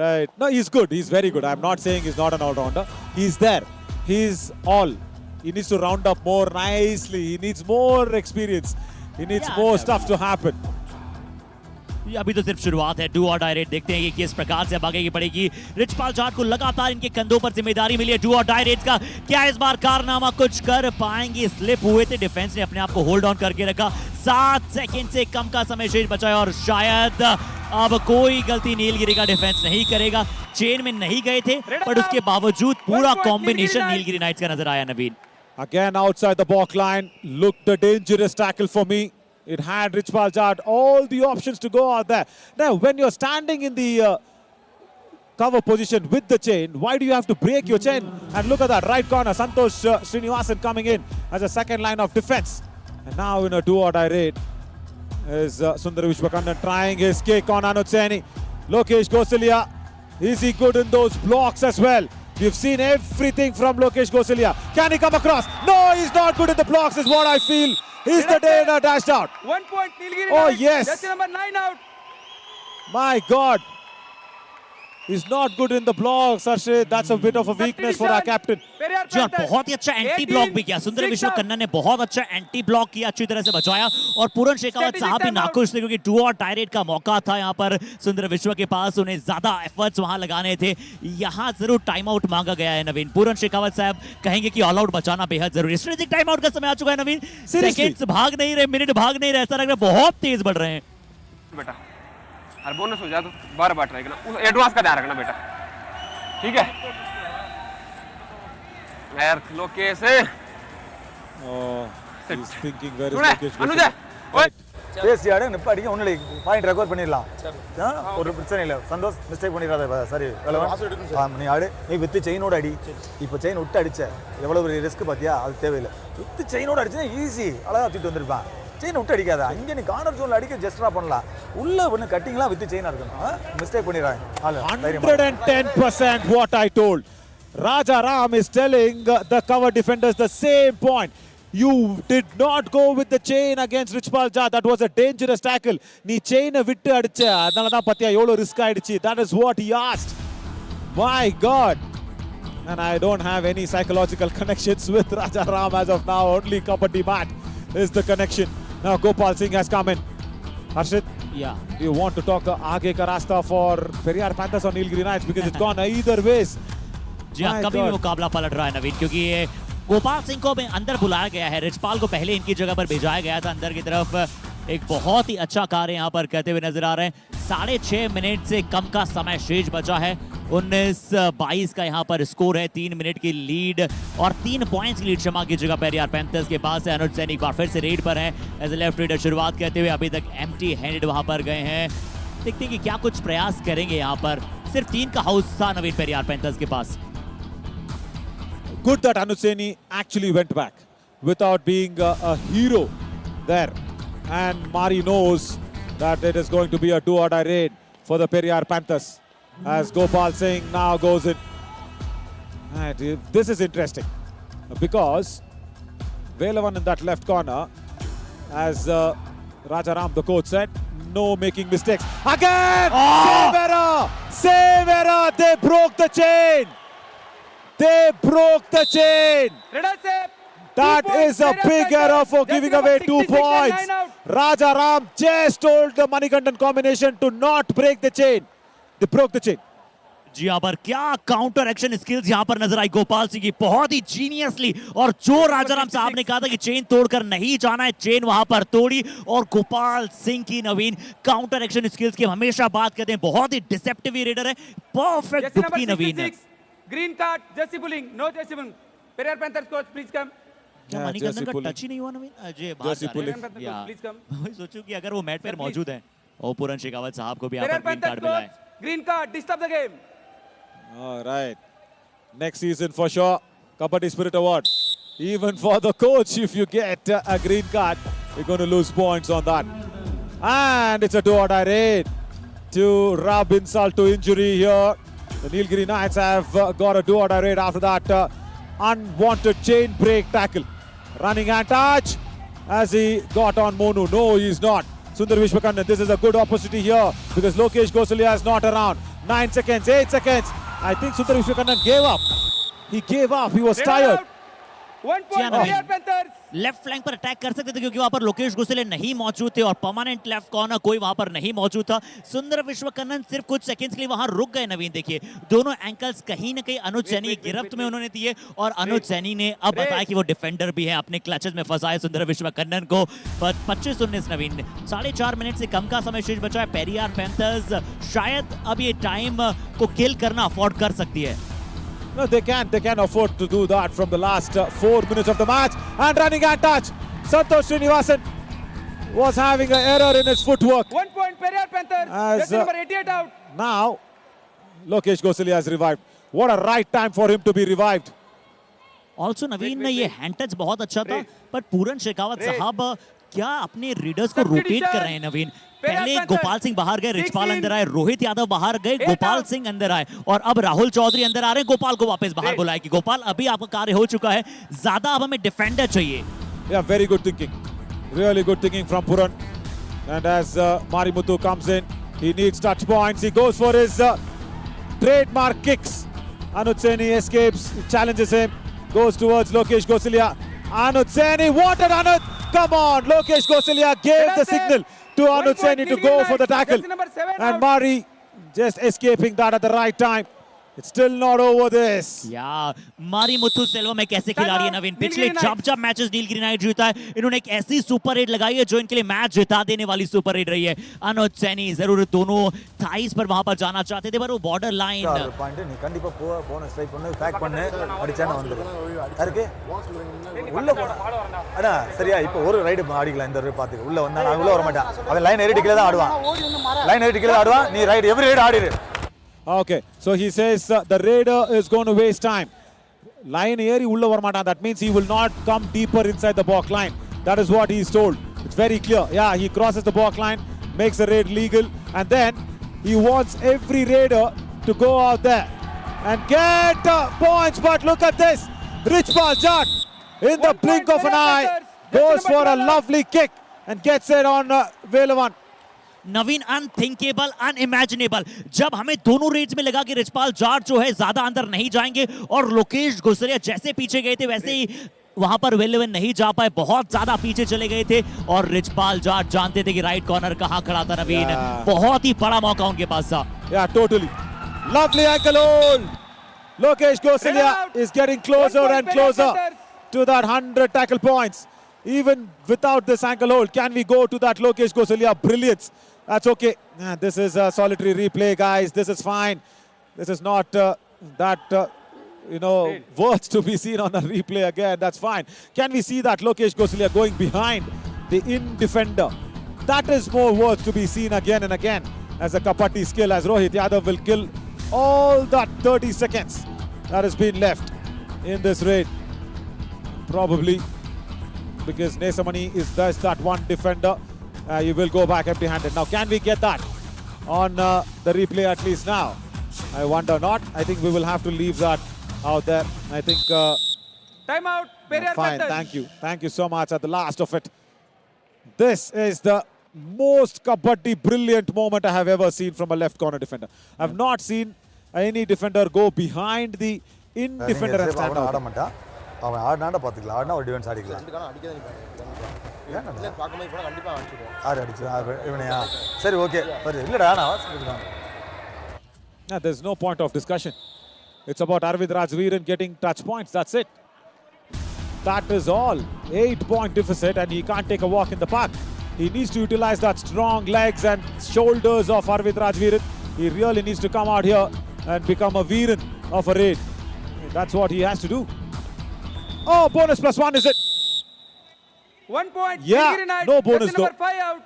Right, no, he's good, he's very good. I'm not saying he's not an all-rounder. He's there, he's all. He needs to round up more nicely. He needs more experience. He needs more stuff to happen. अभी तो सिर्फ शुरुआत है। Do और die red देखते हैं कि किस प्रकार से आगे की पड़ेगी। रिचपाल जाट को लगातार इनके कंधों पर जिम्मेदारी मिली है डू और डाई रेड का। क्या इस बार कारनामा कुछ कर पाएंगे? स्लिप हुए थे, डिफेंस ने अपने आप को होल्ड ऑन करके रखा। 7 सेकंड से कम का समय शेष बचा है, और शायद अब कोई गलती नीलगिरी का डिफेंस नहीं करेगा। चेन में नहीं गए थे, पर उसके बावजूद पूरा कॉम्बिनेशन नीलगिरी नाइट्स का नजर आया। नवीन, Again outside the back line, looked a dangerous tackle for me. It had Richpal Jad all the options to go out there. Now, when you're standing in the cover position with the chain, why do you have to break your chain? And look at that right corner, Santosh Srinivasan coming in as a second line of defense. And now in a do-or-die raid is Sundar Vishwakandan trying his kick on Anuj Saini. Lokesh Gosalia, is he good in those blocks as well? We've seen everything from Lokesh Gosalia. Can he come across? No, he's not good at the blocks is what I feel. He's the day dashed out. 1 point, Nilgiri. Oh, Knights. yes. Jersey number 9 out. My God. He's not good in the blocks, Harshit. That's a bit of a weakness for our captain. Periyar जी हाँ, Panthers. बहुत ही अच्छा anti block भी किया सुंदर 18, विश्व 6 out. Kannan ने बहुत अच्छा एंटी ब्लॉक किया, अच्छी तरह से बचाया और पूरन शेखावत Strategic साहब भी time out. नाखुश थे क्योंकि 2 और टायरेट का मौका था यहाँ पर सुंदर विश्व के पास, उन्हें ज्यादा एफर्ट्स वहां लगाने थे। यहाँ जरूर टाइम आउट मांगा गया है नवीन। पूरन शेखावत साहब कहेंगे कि ऑल आउट बचाना बेहद जरूरी है। स्ट्रेटेजिक टाइम आउट का समय आ चुका है नवीन। Seriously? सेकंड्स भाग नहीं रहे, मिनट भाग नहीं रहे, ऐसा लग रहा है बहुत तेज बढ़ रहे हैं। बेटा हर बोनस हो जाए तो बार बार ट्राई करना, उस एडवांस का ध्यान रखना बेटा, ठीक है यार। Lokesh Oh, he's thinking where is सुने Lokesh अनुज Gosalia? ओए பேசி ஆடு நிப்ப அடிக்க ஒன்றும் இல்லை பாயிண்ட் ரெக்கார்ட் பண்ணிடலாம் ஒரு பிரச்சனை இல்லை சந்தோஷ் மிஸ்டேக் பண்ணிடாத சரி நீ ஆடு நீ வித்து செயினோட அடி இப்போ செயின் விட்டு அடிச்ச எவ்வளோ ஒரு ரிஸ்க் பார்த்தியா அது தேவையில்லை வித்து செயினோட அடிச்சா ஈஸி அழகாக தூக்கிட்டு வந்திருப்பான் செயின் விட்டு அடிக்காத அங்கே நீ கார்னர் ஜோனில் அடிக்க ஜஸ்ட்ரா பண்ணலாம் உள்ள ஒன்று கட்டிங்லாம் வித்து செயினாக இருக்கணும் மிஸ்டேக் பண்ணிடுறாங்க 110% what I told. Raja Ram is telling the cover defenders the same point. You did not go with the chain against Richpal Jha. That was a dangerous tackle. Nee chain vittu adicha. Adnala dhaan pathiya evlo risk aiduchi. That is what he asked. My God. And I don't have any psychological connections with Raja Ram as of now. Only Kabaddi mat is the connection. Now Gopal Singh has come in. Harshit, Yeah. do you want to talk aage ka rasta for Periyar Panthers or Nilgiri Knights? Because it's gone either ways. जी हाँ, My कभी भी God. मुकाबला पलट रहा है नवीन, क्योंकि ये गोपाल सिंह को अंदर बुलाया गया है। रिचपाल को पहले इनकी जगह पर भेजाया गया था अंदर की तरफ। एक बहुत ही अच्छा कार्य यहाँ पर करते हुए नजर आ रहे हैं। 6.5 मिनट से कम का समय शेष बचा है। 19-22 का यहाँ पर स्कोर है। 3 मिनट की लीड और 3 पॉइंट्स की लीड क्षमा की जगह पेरियार पैंथर्स के पास है। अनुज सैनी एक बार फिर से रेड पर है एज ए लेफ्ट रेडर, शुरुआत करते हुए अभी तक एम्प्टी हैंडेड वहां पर गए हैं। देखते हैं कि क्या कुछ प्रयास करेंगे यहाँ पर। सिर्फ 3 का हाउस था नवीन पेरियार पैंथर्स के पास। Good that Anuj Seni actually went back without being a hero there. And Mari knows that it is going to be a do-or-die raid for the Periyar Panthers as Gopal Singh now goes in. And this is interesting because Velavan in that left corner, as Rajaram, the coach, said, no making mistakes. Again! Save error! Save error! They broke the chain! They broke the chain! That is a big error for giving away 2 points. Raja Ram just told the Manikandan combination to not break the chain. They broke the chain. जी हाँ, पर क्या counter action skills यहाँ पर नजर आई गोपाल सिंह की, बहुत ही geniusly. और जो राजाराम साहब ने कहा था कि चेन तोड़कर नहीं जाना है, चेन वहां पर तोड़ी। और गोपाल सिंह की नवीन काउंटर एक्शन स्किल्स की हम हमेशा बात करते हैं, बहुत ही डिसेप्टिव रेडर है। Perfect dubki Naveen. Green card, jersey pulling, no jersey pulling. Periyar panthers coach please come. क्या Yeah, मणिकंदन Jersey का pulling. टच ही नहीं हुआ नवीन? अजय बाहर Jersey जा रहे pulling. हैं। या, प्लीज कम। मैं सोचूं कि अगर वो मैट पर Sir, मौजूद है और पूरन शेखावत साहब को भी यहाँ पेरियार पर ग्रीन कार्ड पैंथर्स मिला है। Coach, green card, disturb the game. All right. Next season for sure, Kabaddi Spirit Award. Even for the coach, if you get a green card, you're going to lose points on that. And it's a do-or-die raid to rub insult to injury here. The Nilgiri Knights have got a do-or-die raid after that unwanted chain break tackle. Running hand touch as he got on Monu. No, he's not. Sundar Vishwakandan, this is a good opportunity here because Lokesh Gosalia is not around. 9 seconds, 8 seconds. I think Sundar Vishwakandan gave up. He gave up. He was tired. 1 point Periyar panthers. Left flank पर attack कर सकते थे क्योंकि वहां पर लोकेश गोसले नहीं मौजूद थे और परमानेंट लेफ्ट कॉर्नर कोई वहां पर नहीं मौजूद था। सुंदर विश्वकर्णन सिर्फ कुछ सेकंड्स के लिए वहां रुक गए नवीन। देखिए दोनों एंकल्स कहीं ना कहीं अनुज सैनी की गिरफ्त में उन्होंने दिए और अनुज सैनी ने अब बताया कि वो डिफेंडर भी है, अपने क्लचेस में फंसाए सुंदर विश्वकर्णन को। 25-19 नवीन। 4.5 मिनट से कम का समय शेष बचा है। पेरियार पैंथर्स शायद अब ये टाइम को किल करना अफोर्ड कर सकती है। No, they can afford to do that from the last 4 minutes of the match. And running hand touch. Santosh Srinivasan was having an error in his footwork. 1 point Periyar Panthers, As, jersey number 88 out. Now, Lokesh Gosalia has revived. What a right time for him to be revived. Also Naveen ये hand touch बहुत अच्छा था, Red. पर पूरन Shekhawat Red. साहब क्या अपने readers को rotate कर रहे हैं नवीन। पहले गोपाल सिंह बाहर गए, रिचपाल अंदर आए, रोहित यादव बाहर गए, गोपाल सिंह अंदर आए और अब राहुल चौधरी अंदर आ रहे हैं। गोपाल को वापस बाहर बुलाया कि गोपाल अभी आपका कार्य हो चुका है, ज्यादा अब हमें डिफेंडर चाहिए। Yeah, very good thinking. Really good thinking from Puran. And as Marimuthu comes in, he needs touch points. He goes for his trademark kicks. Anuj Saini escapes, challenges him, goes towards Lokesh Gosalia. Anuj Saini, what an Anuj! Come on, Lokesh Gosalia gave the signal to Anuj Saini to go for the tackle. And Mari just escaping that at the right time. It's still not over this. या मारी मुथु सेल्वा में कैसे खिलाड़ी है नवीन। पिछले जब matches Nilgiri night जीता है, इन्होंने एक ऐसी सुपर हिट लगाई है जो इनके लिए मैच जिता देने वाली सुपर हिट रही है। अनुज सैनी जरूर दोनों थाइस पर वहां पर जाना चाहते थे, पर वो बॉर्डर लाइन பாயிண்ட் நீ கண்டிப்பா போனஸ் ட்ரை பண்ணு, பேக் பண்ணு, அடிச்சானே வந்துரு யாருக்கு உள்ள போடா அண்ணா சரியா। இப்போ ஒரு ரைடு ஆடிக்கலாம், இந்த ரைடு பாத்துக்க உள்ள வந்தா நான் உள்ள வர மாட்டேன், அவன் லைன் ஏறிட்டு கீழ தான் ஆடுவான், லைன் ஏறிட்டு கீழ ஆடுவான், நீ ரைடு எவ்ரி ரைடு ஆடிரு। Okay, so he says the raider is going to waste time. Line eri ulla varmata, that means he will not come deeper inside the balk line. That is what he is told. It's very clear. Yeah, he crosses the balk line, makes the raid legal, and then he wants every raider to go out there and get points. But look at this, Richpal Jat in the blink of an eye goes for a lovely kick and gets it on Velavan. Naveen unthinkable, unimaginable. जब हमें दोनों Reds में लगा कि रिचपाल जाट जो है ज्यादा अंदर नहीं जाएंगे और लोकेश गुसरिया जैसे पीछे गए थे वैसे ही वहां पर वेलेवन नहीं जा पाए, बहुत ज्यादा पीछे चले गए थे और रिचपाल जाट जानते थे कि राइट कॉर्नर कहां खड़ा था नवीन। बहुत ही बड़ा मौका उनके पास था। Yeah, totally. Lovely ankle hold. Lokesh Gosalia is getting closer and closer to that 100 tackle points. Even without this ankle hold, can we go to that Lokesh Gosalia brilliance? That's okay. This is a solitary replay, guys. This is fine. This is not worth to be seen on a replay again. That's fine. Can we see that Lokesh Gosalia going behind the in-defender? That is more worth to be seen again and again as a Kabaddi skill, as Rohit Yadav will kill all that 30 seconds that has been left in this raid. Probably because Nesamani is just that one defender. You will go back empty-handed. Now, can we get that on the replay at least now? I wonder not. I think we will have to leave that out there. I think... Time out. Periyar fine, Panthers. thank you. Thank you so much at the last of it. This is the most Kabaddi brilliant moment I have ever seen from a left corner defender. I have not seen any defender go behind the in-defender and stand out. அவன் ஆடினாண்டா பார்த்துக்கலாம், ஆடினா ஒரு defence ஆடிக்கலாம். ஆறு அடிச்சு இவனையா சரி okay இல்லடா நான் வாசிக்கிறேன். There's no point of discussion. It's about Arvind Rajveeran getting touch points. That's it. That is all. 8-point deficit and he can't take a walk in the park. He needs to utilize that strong legs and shoulders of Arvind Rajveeran. He really needs to come out here and become a Veeran of a raid. That's what he has to do. Oh, bonus +1 is it? 1 point. Yeah, no bonus though. Number 5 out.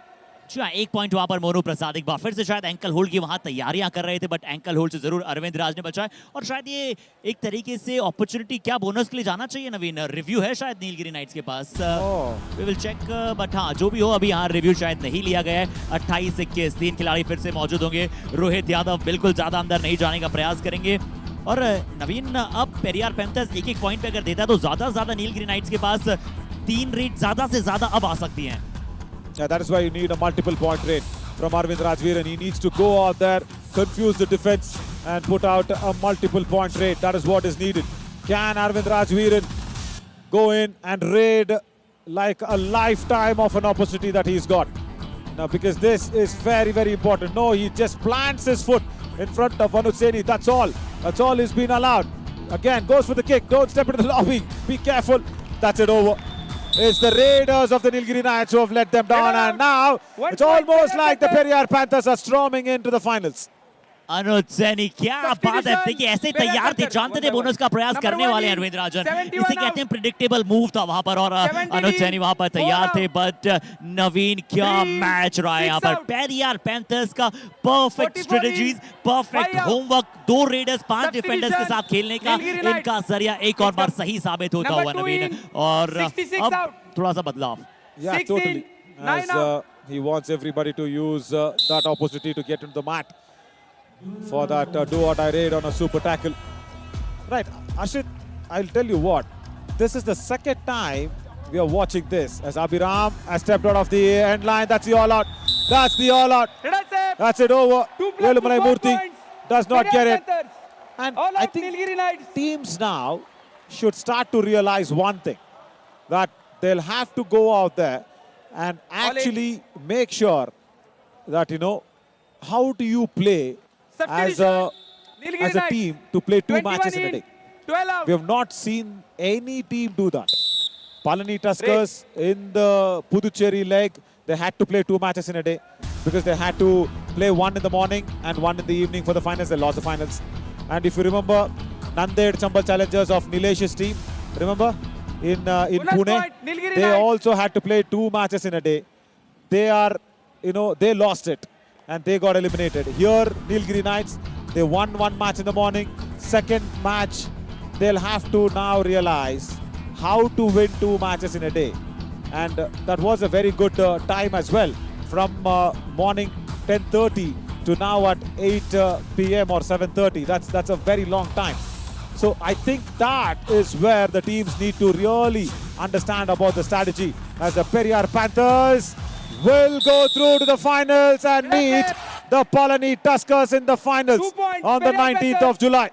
एक point वहां पर मोनू प्रसाद एक बार फिर से शायद ankle hold की वहां तैयारियां कर रहे थे, बट एंकल होल्ड से जरूर अरविंद राज ने बचाया और शायद ये एक तरीके से अपॉर्चुनिटी क्या बोनस के लिए जाना चाहिए नवीन। रिव्यू है शायद नीलगिरी नाइट्स के पास, वी विल चेक, बट हाँ जो भी हो अभी यहाँ रिव्यू शायद नहीं लिया गया है। 28-21 3 खिलाड़ी फिर से मौजूद होंगे। रोहित यादव बिल्कुल ज्यादा अंदर नहीं जाने का प्रयास करेंगे और नवीन अब पेरियार पैंथर्स एक पॉइंट पे अगर देता है तो ज्यादा नीलगिरी नाइट्स के पास 3 रेड ज्यादा से ज्यादा अब आ सकती हैं। Yeah, that is why you need a multiple point raid from Arvind Rajveeran. He needs to go out there, confuse the defense and put out a multiple point raid. That is what is needed. Can Arvind Rajveeran go in and raid like a lifetime of an opportunity that he's got? Now, because this is very, very important. No, he just plants his foot in front of Anuj Saini. That's all. That's all he's been allowed. Again, goes for the kick. Don't step into the lobby. Be careful. That's it over. It's the Raiders of the Nilgiri Knights who have let them down, and now it's almost like the Periyar Panthers are storming into the finals. अनुज सैनी क्या बात है, देखिए ऐसे तैयार थे, जानते थे bonus का प्रयास करने वाले हैं अरविंद राजन। इसे कहते हैं प्रेडिक्टेबल मूव था वहां पर और अनुज सैनी वहां पर तैयार थे, बट नवीन क्या मैच रहा है यहाँ पर। पेरियार पैंथर्स का perfect strategies, perfect homework, 2 readers 5 defenders के साथ खेलने का इनका जरिया एक और बार सही साबित होता हुआ नवीन। और अब थोड़ा सा बदलाव, as 9 out. he wants everybody to use that opportunity to get into the mat for that do or die raid on a super tackle. Right, Ashit, I'll tell you what, this is the second time we are watching this as Abhiram has stepped out of the end line. That's the all out. That's the all out. That's it over. Velumalai Murthy does not get it. And I think teams now should start to realize one thing, that they'll have to go out there and actually make sure that, you know, how do you play as a team to play 2 matches in a day. We have not seen any team do that. Palani Tuskers in the Puducherry leg, they had to play 2 matches in a day because they had to play 1 in the morning and 1 in the evening for the finals. They lost the finals. And if you remember, Nanded Chambal Challengers of Nilesh's team, remember, in Pune, they also had to play 2 matches in a day. They are, you know, they lost it and they got eliminated. Here, Nilgiri Knights, they won 1 match in the morning. Second match, they'll have to now realize how to win 2 matches in a day. And that was a very good time as well. From morning 10:30 to now at 8 p.m. or 7:30. That's a very long time. So I think that is where the teams need to really understand about the strategy, as the Periyar Panthers will go through to the finals and meet the Palani Tuskers in the finals on the 19th of July.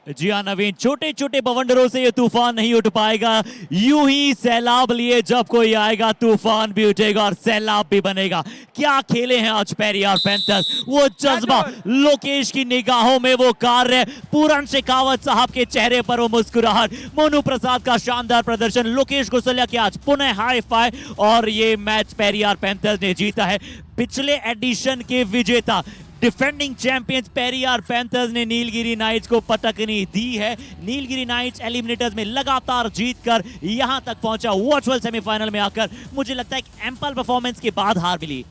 जी हाँ नवीन, छोटे छोटे बवंडरों से ये तूफान नहीं उठ पाएगा। यूं ही सैलाब लिए जब कोई आएगा तूफान भी उठेगा और सैलाब भी बनेगा। क्या खेले हैं आज पेरियार पैंथर्स, वो जज्बा, लोकेश की निगाहों में वो कार्य, पूरन शेखावत साहब के चेहरे पर वो मुस्कुराहट, मोनू प्रसाद का शानदार प्रदर्शन, लोकेश गोसलिया की आज पुनः हाई फाई, और ये मैच पेरियार पैंथर्स ने जीता है। पिछले एडिशन के विजेता डिफेंडिंग चैंपियंस पेरियार पैंथर्स ने नीलगिरी नाइट्स को पटकनी दी है। नीलगिरी नाइट्स एलिमिनेटर्स में लगातार जीतकर यहां तक पहुंचा, वर्चुअल सेमीफाइनल में आकर मुझे लगता है एक एम्पल परफॉर्मेंस के बाद हार मिली।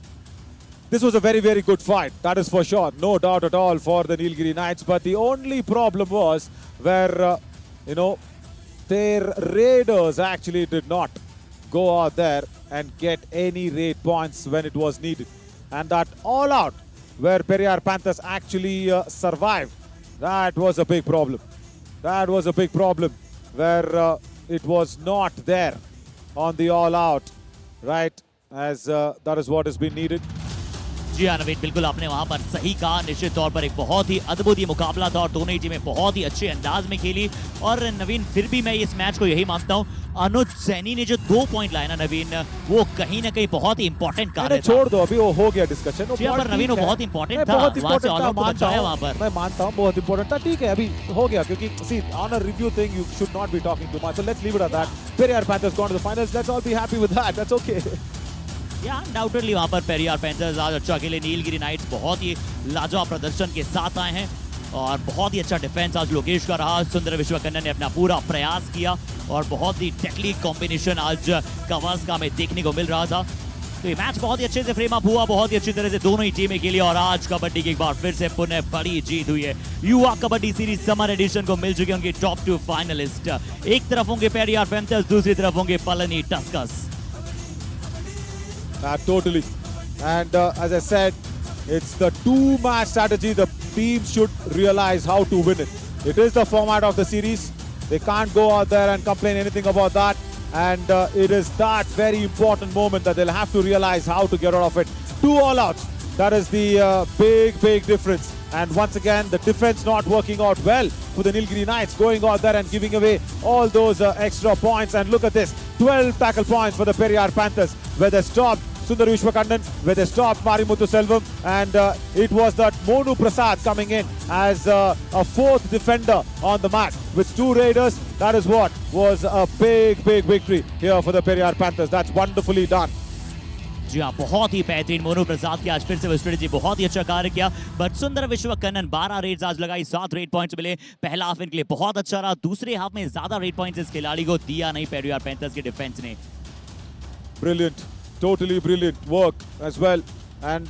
This was a very, very good fight, that is for sure, no doubt at all for the Nilgiri Knights. But the only problem was where, you know, their raiders actually did not go out there and get any raid points when it was needed. And that all out where Periyar Panthers actually survived, that was a big problem. That was a big problem where it was not there on the all out, right? As that is what has been needed. जी हाँ नवीन, बिल्कुल आपने वहां पर सही कहा। निश्चित तौर पर एक बहुत ही अद्भुत मुकाबला था और दोनों ही टीमें बहुत ही अच्छे अंदाज में खेली। और नवीन, फिर भी मैं इस मैच को यही मानता हूँ, अनुज सैनी ने जो 2 पॉइंट लाए ना नवीन, वो कहीं ना कहीं बहुत ही इंपॉर्टेंट कार्य था। छोड़ दो, अभी वो हो गया डिस्कशन। पर नवीन वो बहुत इंपॉर्टेंट था, वहां से ऑल आउट बचा है वहां पर। मैं मानता हूँ बहुत इंपॉर्टेंट था, ठीक है अभी हो गया, क्योंकि see on a review thing you should not be talking too much, so let's leave it at that. Periyar Panthers gone to the finals, let's all be happy with that, that's okay. या undoubtedly वहां पर Periyar panthers आज अच्छा खेले। Nilgiri nights बहुत ही लाजवाब प्रदर्शन के साथ आए हैं और बहुत ही अच्छा डिफेंस आज लोकेश का रहा। सुंदर विश्वकर्णन ने अपना पूरा प्रयास किया और बहुत ही टेक्निक कॉम्बिनेशन आज कवर्स का हमें देखने को मिल रहा था। तो ये मैच बहुत ही अच्छे से फ्रेम अप हुआ, बहुत ही अच्छी तरह से दोनों ही टीमें के लिए। और आज कबड्डी की एक बार फिर से पुनः बड़ी जीत हुई है। युवा कबड्डी सीरीज समर एडिशन को मिल चुके उनके टॉप 2 फाइनलिस्ट। एक तरफ होंगे पेरियार पैंथर्स, दूसरी तरफ होंगे Palani Tuskers. Totally. And as I said, it's the 2-match strategy. The teams should realize how to win it. It is the format of the series. They can't go out there and complain anything about that. And it is that very important moment that they'll have to realize how to get out of it. 2 all-outs. That is the big difference. And once again, the defense not working out well for the Nilgiri Knights, going out there and giving away all those extra points. And look at this, 12 tackle points for the Periyar Panthers, where they stopped Sundar Vishwakandan, where they stopped Marimuthu Selvam, and it was that Monu Prasad coming in as a 4th defender on the mat with 2 raiders. That is what was a big victory here for the Periyar Panthers. That's wonderfully done. जी हाँ, बहुत ही बेहतरीन मोनू प्रसाद की आज फिर से strategy बहुत ही अच्छा कार्य किया। बट सुंदर विश्वकर्णन 12 रेड्स आज लगाई, 7 रेड पॉइंट्स मिले। पहला हाफ इनके लिए बहुत अच्छा रहा, दूसरे हाफ में ज्यादा रेड पॉइंट्स इस खिलाड़ी को दिया नहीं पेरियार पैंथर्स के डिफेंस ने। Brilliant, totally brilliant work as well. And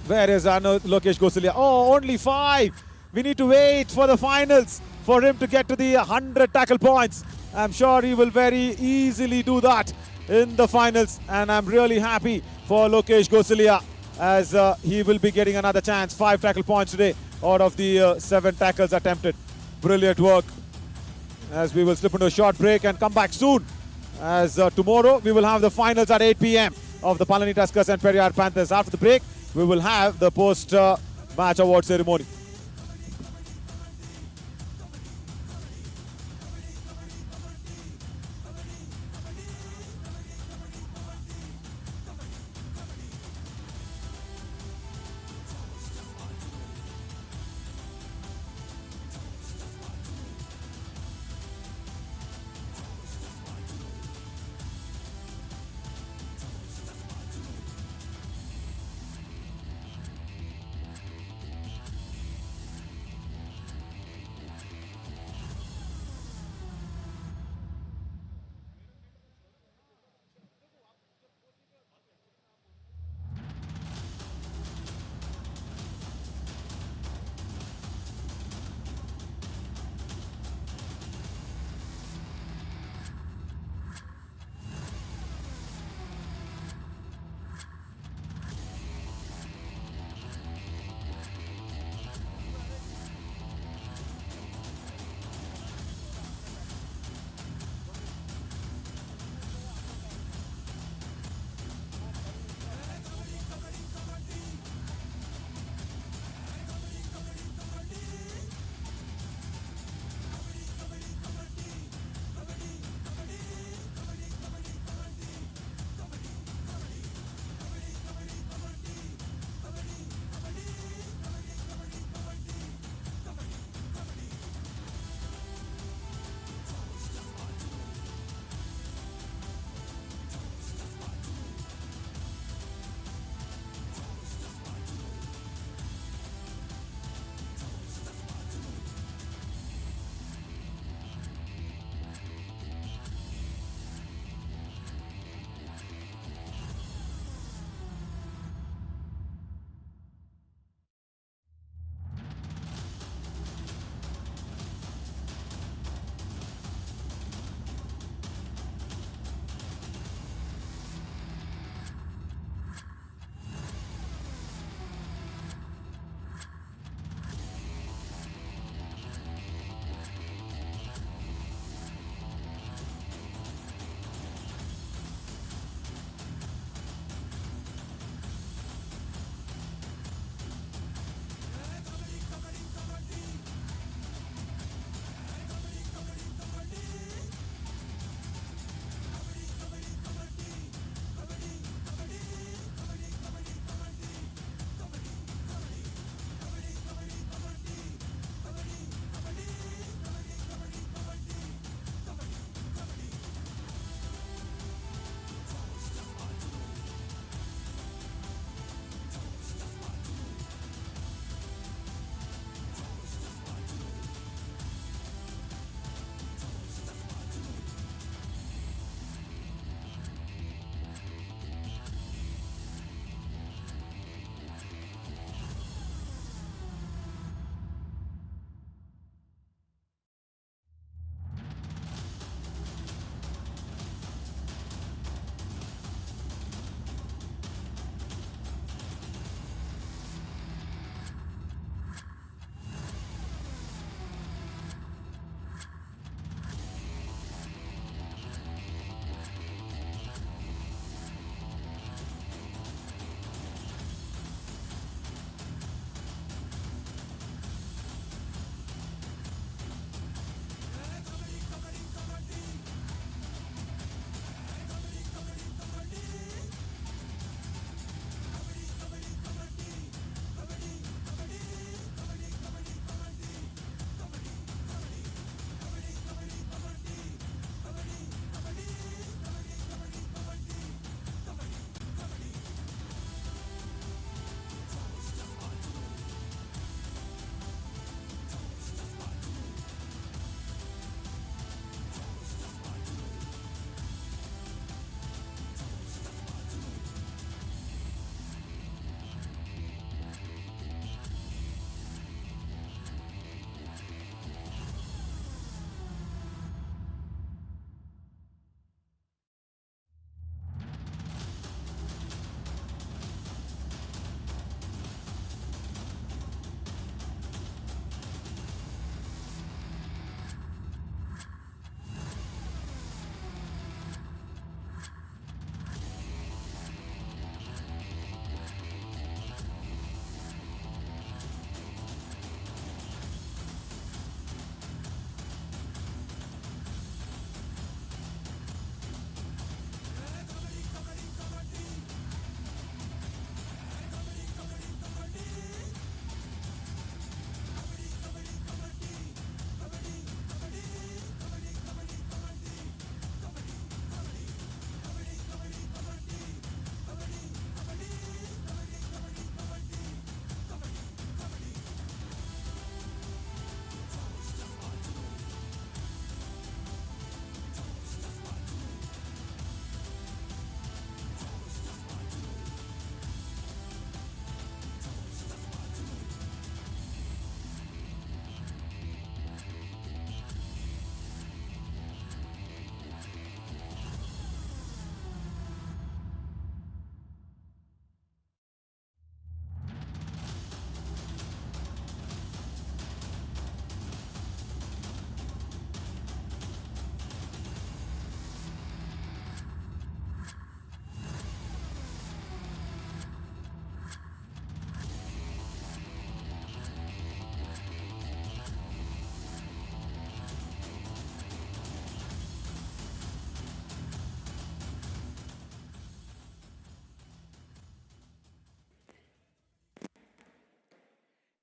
where is Lokesh Gosalia? Oh, only 5. We need to wait for the finals for him to get to the 100 tackle points. I'm sure he will very easily do that. in the finals, and I'm really happy for Lokesh Gosalia as he will be getting another chance. 5 tackle points today out of the 7 tackles attempted. Brilliant work. As we will slip into a short break and come back soon, as tomorrow we will have the finals at 8 p.m. of the Palani Tuskers and Periyar Panthers. After the break, we will have the post-match award ceremony.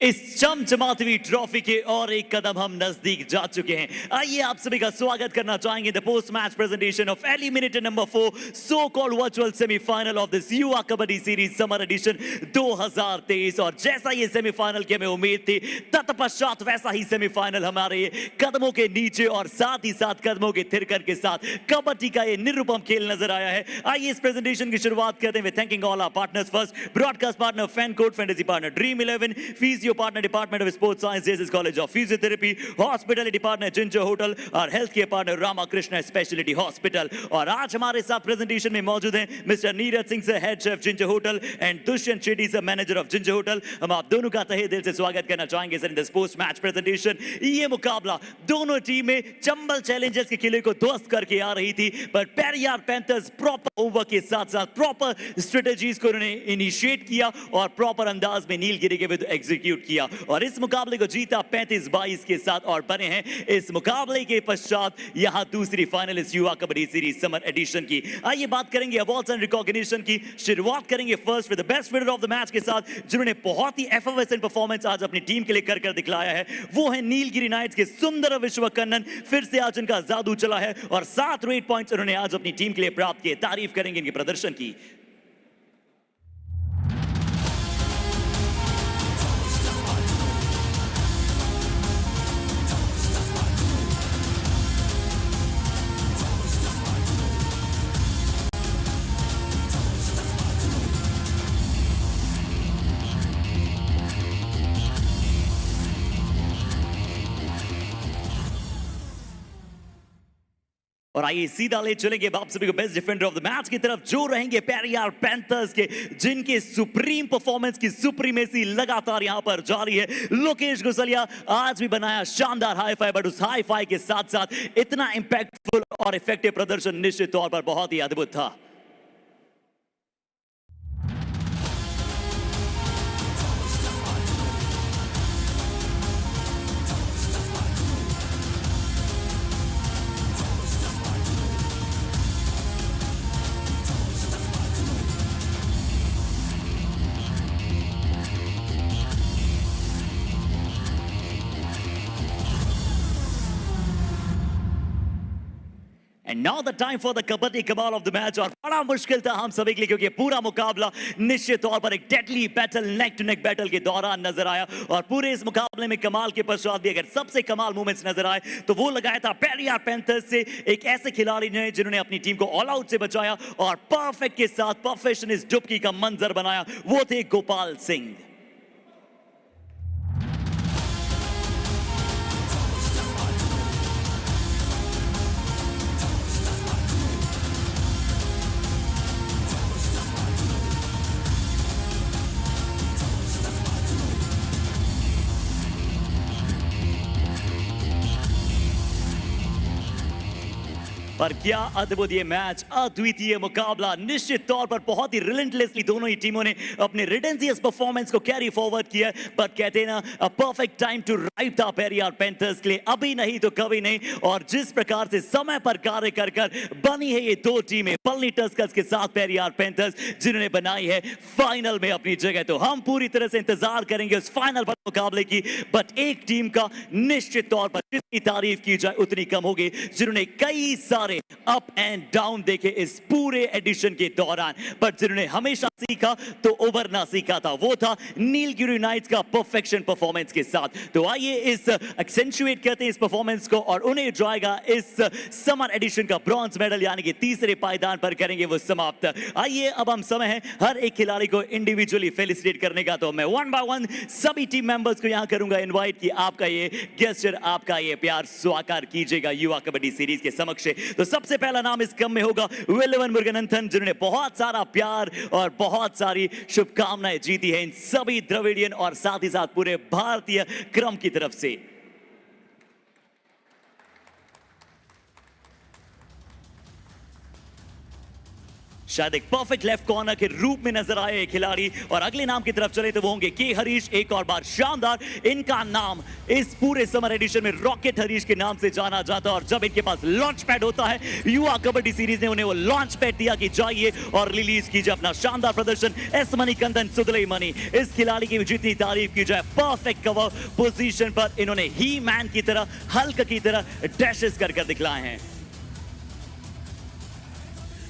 इस चमचमाती हुई trophy के और एक कदम हम नजदीक जा चुके हैं। आइए आप सभी का स्वागत करना चाहेंगे the post match presentation of eliminator number 4 so called virtual semifinal of this युवा कबड्डी सीरीज समर एडिशन 2023। और जैसा ये सेमीफाइनल की हमें उम्मीद थी, तत्पश्चात वैसा ही सेमीफाइनल हमारे कदमों के नीचे और साथ ही साथ कदमों के थिरकन के साथ कबड्डी का ये निरुपम खेल नजर आया है। आइए इस प्रेजेंटेशन की शुरुआत करते हैं thanking all our partners. First, broadcast partner FanCode fantasy partner Dream 11, physio partner department of sports science JSS college of physiotherapy, hospitality partner Ginger hotel और health care partner Ramakrishna speciality hospital. और आज हमारे साथ presentation में मौजूद हैं mister Neeraj Singh sir, head chef Ginger hotel, and Dushyant Shetty sir, manager of Ginger hotel. हम आप दोनों का तहे दिल से स्वागत करना चाहेंगे sir in this post match presentation. ये मुकाबला दोनों टीमें चंबल चैलेंजर्स के किले को ध्वस्त करके आ रही थी, पर पेरियार पैंथर्स प्रॉपर होमवर्क के साथ साथ प्रॉपर स्ट्रेटजीज को उन्होंने इनिशिएट किया और प्रॉपर अंदाज में नीलगिरी के विरुद्ध एग्जीक्यूट किया और इस मुकाबले को जीता 35-22 के साथ और बने हैं इस मुकाबले के पश्चात यहां दूसरी फाइनल इस युवा कबड्डी सीरीज समर एडिशन की। आइए बात करेंगे अवार्ड्स एंड रिकॉग्निशन की। शुरुआत करेंगे first with the best winner of the match के साथ, जिन्होंने बहुत ही एफर्वेसेंट परफॉर्मेंस आज अपनी टीम के लिए कर दिखलाया है। वो है नीलगिरी नाइट्स के सुंदर विश्व कन्नन। फिर से आज उनका जादू चला है और 7 रेड पॉइंट्स उन्होंने आज अपनी टीम के लिए प्राप्त किए। तारीफ करेंगे इनके प्रदर्शन की। और आइए सीधा ले चलेंगे आप सभी को best defender of the match की तरफ, जो रहेंगे पेरियार पैंथर्स के, जिनके सुप्रीम परफॉर्मेंस की सुप्रीमेसी लगातार यहां पर जारी है। लोकेश गुसलिया आज भी बनाया शानदार हाई फाई, बट उस हाई फाई के साथ साथ इतना इंपैक्टफुल और इफेक्टिव प्रदर्शन निश्चित तौर पर बहुत ही अद्भुत था। And now the time for the kabaddi कमाल of the match। और बड़ा मुश्किल था हम सभी के लिए, क्योंकि पूरा मुकाबला निश्चित तौर पर एक deadly battle, neck to neck battle के दौरान नजर आया। और पूरे इस मुकाबले में कमाल के पश्चात भी अगर सबसे कमाल मूवमेंट्स नजर आए तो वो लगाया था पेरियार पैंथर्स से एक ऐसे खिलाड़ी ने जिन्होंने अपनी टीम को ऑल आउट से बचाया और परफेक्ट के साथ परफेक्शनिस्ट डुबकी का मंजर बनाया। वो थे गोपाल सिंह। पर क्या अद्भुत ये मैच, अद्वितीय मुकाबला। निश्चित तौर पर बहुत ही रिलेंटलेसली दोनों ही टीमों ने अपने रिडेंसियस परफॉर्मेंस को कैरी फॉरवर्ड किया। पर कहते हैं ना, a perfect time to thrive था पेरियार पैंथर्स के लिए, अभी नहीं तो कभी नहीं। और जिस प्रकार से समय पर कार्य कर कर बनी है ये दो टीमें, पलनी टस्कर्स के साथ पेरियार पैंथर्स, जिन्होंने बनाई है फाइनल में अपनी जगह, तो हम पूरी तरह से इंतजार करेंगे उस फाइनल पर मुकाबले की। बट एक टीम का निश्चित तौर पर जितनी तारीफ की जाए उतनी कम होगी, जिन्होंने कई सारे अप एंड डाउन देखे इस पूरे एडिशन के दौरान, पर जिन्होंने हमेशा सीखा तो उबरना सीखा था, वो था नीलगिरी नाइट्स का परफेक्शन परफॉर्मेंस के साथ। तो आइए इस एक्सेंचुएट करते हैं इस परफॉर्मेंस को, और उन्हें जाएगा इस समर एडिशन का ब्रॉन्ज मेडल, यानी कि तीसरे पायदान पर करेंगे वो समाप्त। आइए अब हम समय है हर एक खिलाड़ी को इंडिविजुअली फेलिसिटेट करने का, तो मैं वन बाय वन सभी टीम मेंबर्स को यहां करूंगा इनवाइट कि आपका ये गेस्चर, आपका ये प्यार स्वीकार कीजिएगा युवा कबड्डी सीरीज के समक्ष। तो सबसे पहला नाम इस क्रम में होगा विलवन मुरुगनंथन, जिन्होंने बहुत सारा प्यार और बहुत सारी शुभकामनाएं जीती है इन सभी द्रविडियन और साथ ही साथ पूरे भारतीय क्रम की तरफ से। शायद एक परफेक्ट लेफ्ट कॉर्नर के रूप में नजर आए खिलाड़ी। और अगले नाम की तरफ चले तो वो होंगे के हरीश। एक और बार शानदार, इनका नाम इस पूरे समर एडिशन में रॉकेट हरीश के नाम से जाना जाता है। और जब इनके पास लॉन्च पैड होता है, युवा कबड्डी सीरीज ने उन्हें वो लॉन्च पैड दिया कि जाइए और रिलीज कीजिए अपना शानदार प्रदर्शन। एस मणिकंदन सुदलई मणि, इस खिलाड़ी की जितनी तारीफ की जाए, परफेक्ट कवर पोजीशन पर इन्होंने ही मैन की तरह, हल्क की तरह डैशेस कर दिखलाए हैं।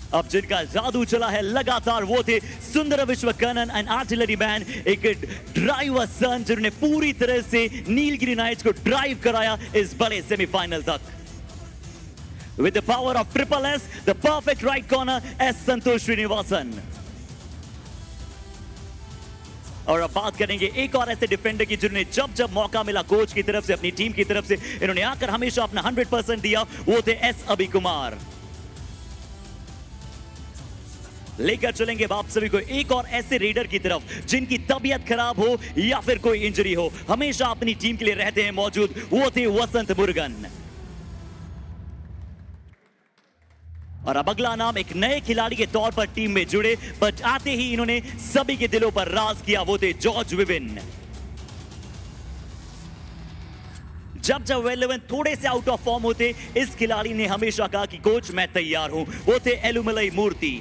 अब जिनका जादू चला है लगातार वो थे सुंदर विश्वकर्णन एंड आर्टिलरी मैन, एक ड्राइवर सन जिन्होंने पूरी तरह से नीलगिरी नाइट्स को ड्राइव कराया इस बड़े सेमीफाइनल तक। With the power of triple S, the perfect right corner, S संतोष श्रीनिवासन। और अब बात करेंगे एक और ऐसे डिफेंडर की जिन्होंने जब जब मौका मिला कोच की तरफ से, अपनी टीम की तरफ से, इन्होंने आकर हमेशा अपना 100% दिया, वो थे एस अभी कुमार। लेकर चलेंगे आप सभी को एक और ऐसे रेडर की तरफ जिनकी तबीयत खराब हो या फिर कोई इंजरी हो, हमेशा अपनी टीम के लिए रहते हैं मौजूद, वो थे वसंत मुरुगन। और अब अगला नाम एक नए खिलाड़ी के तौर पर टीम में जुड़े, बट आते ही इन्होंने सभी के दिलों पर राज किया, वो थे जॉर्ज विबिन। जब जब वेलेवन थोड़े से आउट ऑफ फॉर्म होते, इस खिलाड़ी ने हमेशा कहा कि कोच मैं तैयार हूं, वो थे एलुमलई मूर्ति।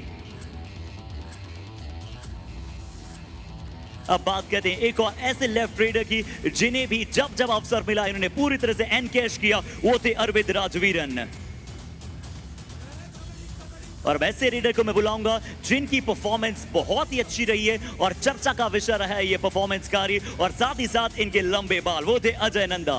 अब बात करते हैं एक और ऐसे लेफ्ट रेडर की जिन्हें भी जब जब अवसर मिला इन्होंने पूरी तरह से एनकैश किया, वो थे अरविंद राजवीरन। और वैसे रेडर को मैं बुलाऊंगा जिनकी परफॉर्मेंस बहुत ही अच्छी रही है और चर्चा का विषय रहा है ये परफॉर्मेंस कारी, और साथ ही साथ इनके लंबे बाल, वो थे अजय नंदा।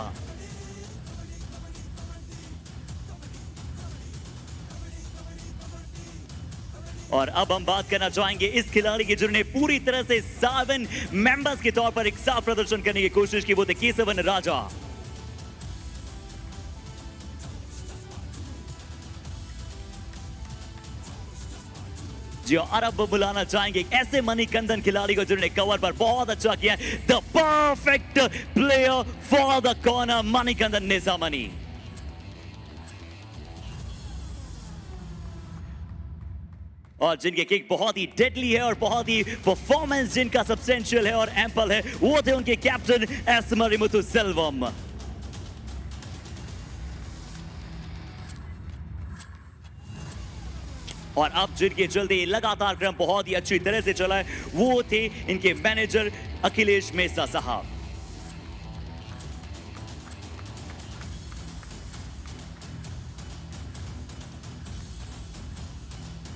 और अब हम बात करना चाहेंगे इस खिलाड़ी की जिन्होंने पूरी तरह से 7 मेंबर्स के तौर पर एक साथ प्रदर्शन करने की कोशिश की, वो थे केसवन राजा। जी और अब बुलाना चाहेंगे एक ऐसे मणिकंदन खिलाड़ी को जिन्होंने कवर पर बहुत अच्छा किया, the perfect player for the corner, Manikandan Nizamani. और जिनके किक बहुत ही डेडली है और बहुत ही परफॉर्मेंस जिनका सब्सटेंशियल है और एम्पल है, वो थे उनके कैप्टन एस मरिमुथु सेल्वम। और अब जिनके चलते लगातार क्रम बहुत ही अच्छी तरह से चला है, वो थे इनके मैनेजर अखिलेश मेसा साहब।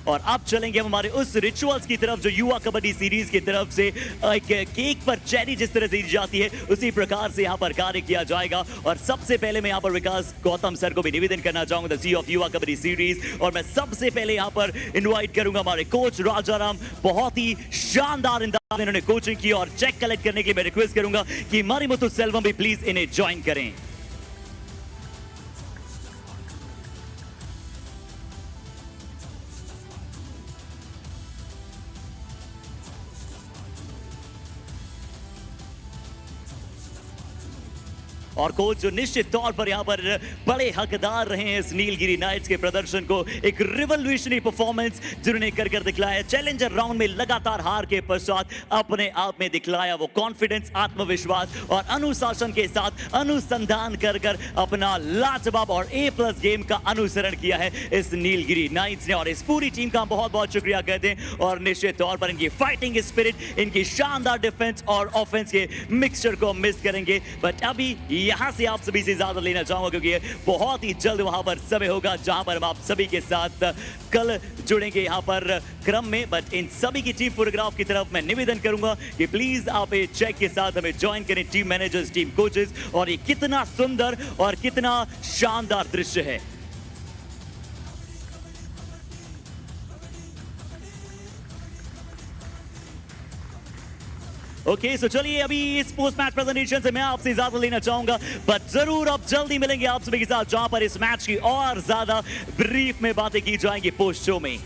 और अब चलेंगे हम हमारे उस रिचुअल्स की तरफ जो युवा कबड्डी सीरीज की तरफ से एक केक पर चेरी जिस तरह से दी जाती है, उसी प्रकार से यहाँ पर कार्य किया जाएगा। और सबसे पहले मैं यहाँ पर विकास गौतम सर को भी निवेदन करना चाहूंगा, द सी ऑफ युवा कबड्डी सीरीज। और मैं सबसे पहले यहाँ पर इन्वाइट करूंगा हमारे कोच राजाराम, बहुत ही शानदार अंदाज में इन्होंने कोचिंग की, और चेक कलेक्ट करने की मैं रिक्वेस्ट करूंगा कि मरिमुथु सेल्वम भी प्लीज इन्हें ज्वाइन करें। और कोच जो निश्चित तौर पर यहाँ पर बड़े हकदार रहे हैं इस नीलगिरी नाइट्स के प्रदर्शन को, एक रिवोल्यूशनरी परफॉर्मेंस जिन्होंने कर दिखलाया। चैलेंजर राउंड में लगातार हार के पश्चात अपने आप में दिखलाया वो कॉन्फिडेंस, आत्मविश्वास और अनुशासन के साथ अनुसंधान कर अपना लाजवाब और A+ गेम का अनुसरण किया है इस नीलगिरी नाइट्स ने। और इस पूरी टीम का बहुत बहुत शुक्रिया कहते हैं, और निश्चित तौर पर इनकी फाइटिंग स्पिरिट, इनकी शानदार डिफेंस और ऑफेंस के मिक्सचर को मिस करेंगे। बट अभी यहां से आप सभी से इजाजत लेना चाहूंगा, क्योंकि बहुत ही जल्द वहां पर समय होगा जहां पर हम आप सभी के साथ कल जुड़ेंगे यहां पर क्रम में। बट इन सभी की टीम फोटोग्राफ की तरफ मैं निवेदन करूंगा कि प्लीज आप एक चेक के साथ हमें ज्वाइन करें, टीम मैनेजर्स, टीम कोचेस। और ये कितना सुंदर और कितना शानदार दृश्य है। ओके सो चलिए अभी इस पोस्ट मैच प्रेजेंटेशन से मैं आपसे इजाजत लेना चाहूंगा, बट जरूर अब जल्दी मिलेंगे आप सभी के साथ जहां पर इस मैच की और ज्यादा ब्रीफ में बातें की जाएंगी पोस्ट शो में।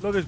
Lokesh.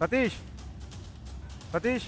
Satish. Satish.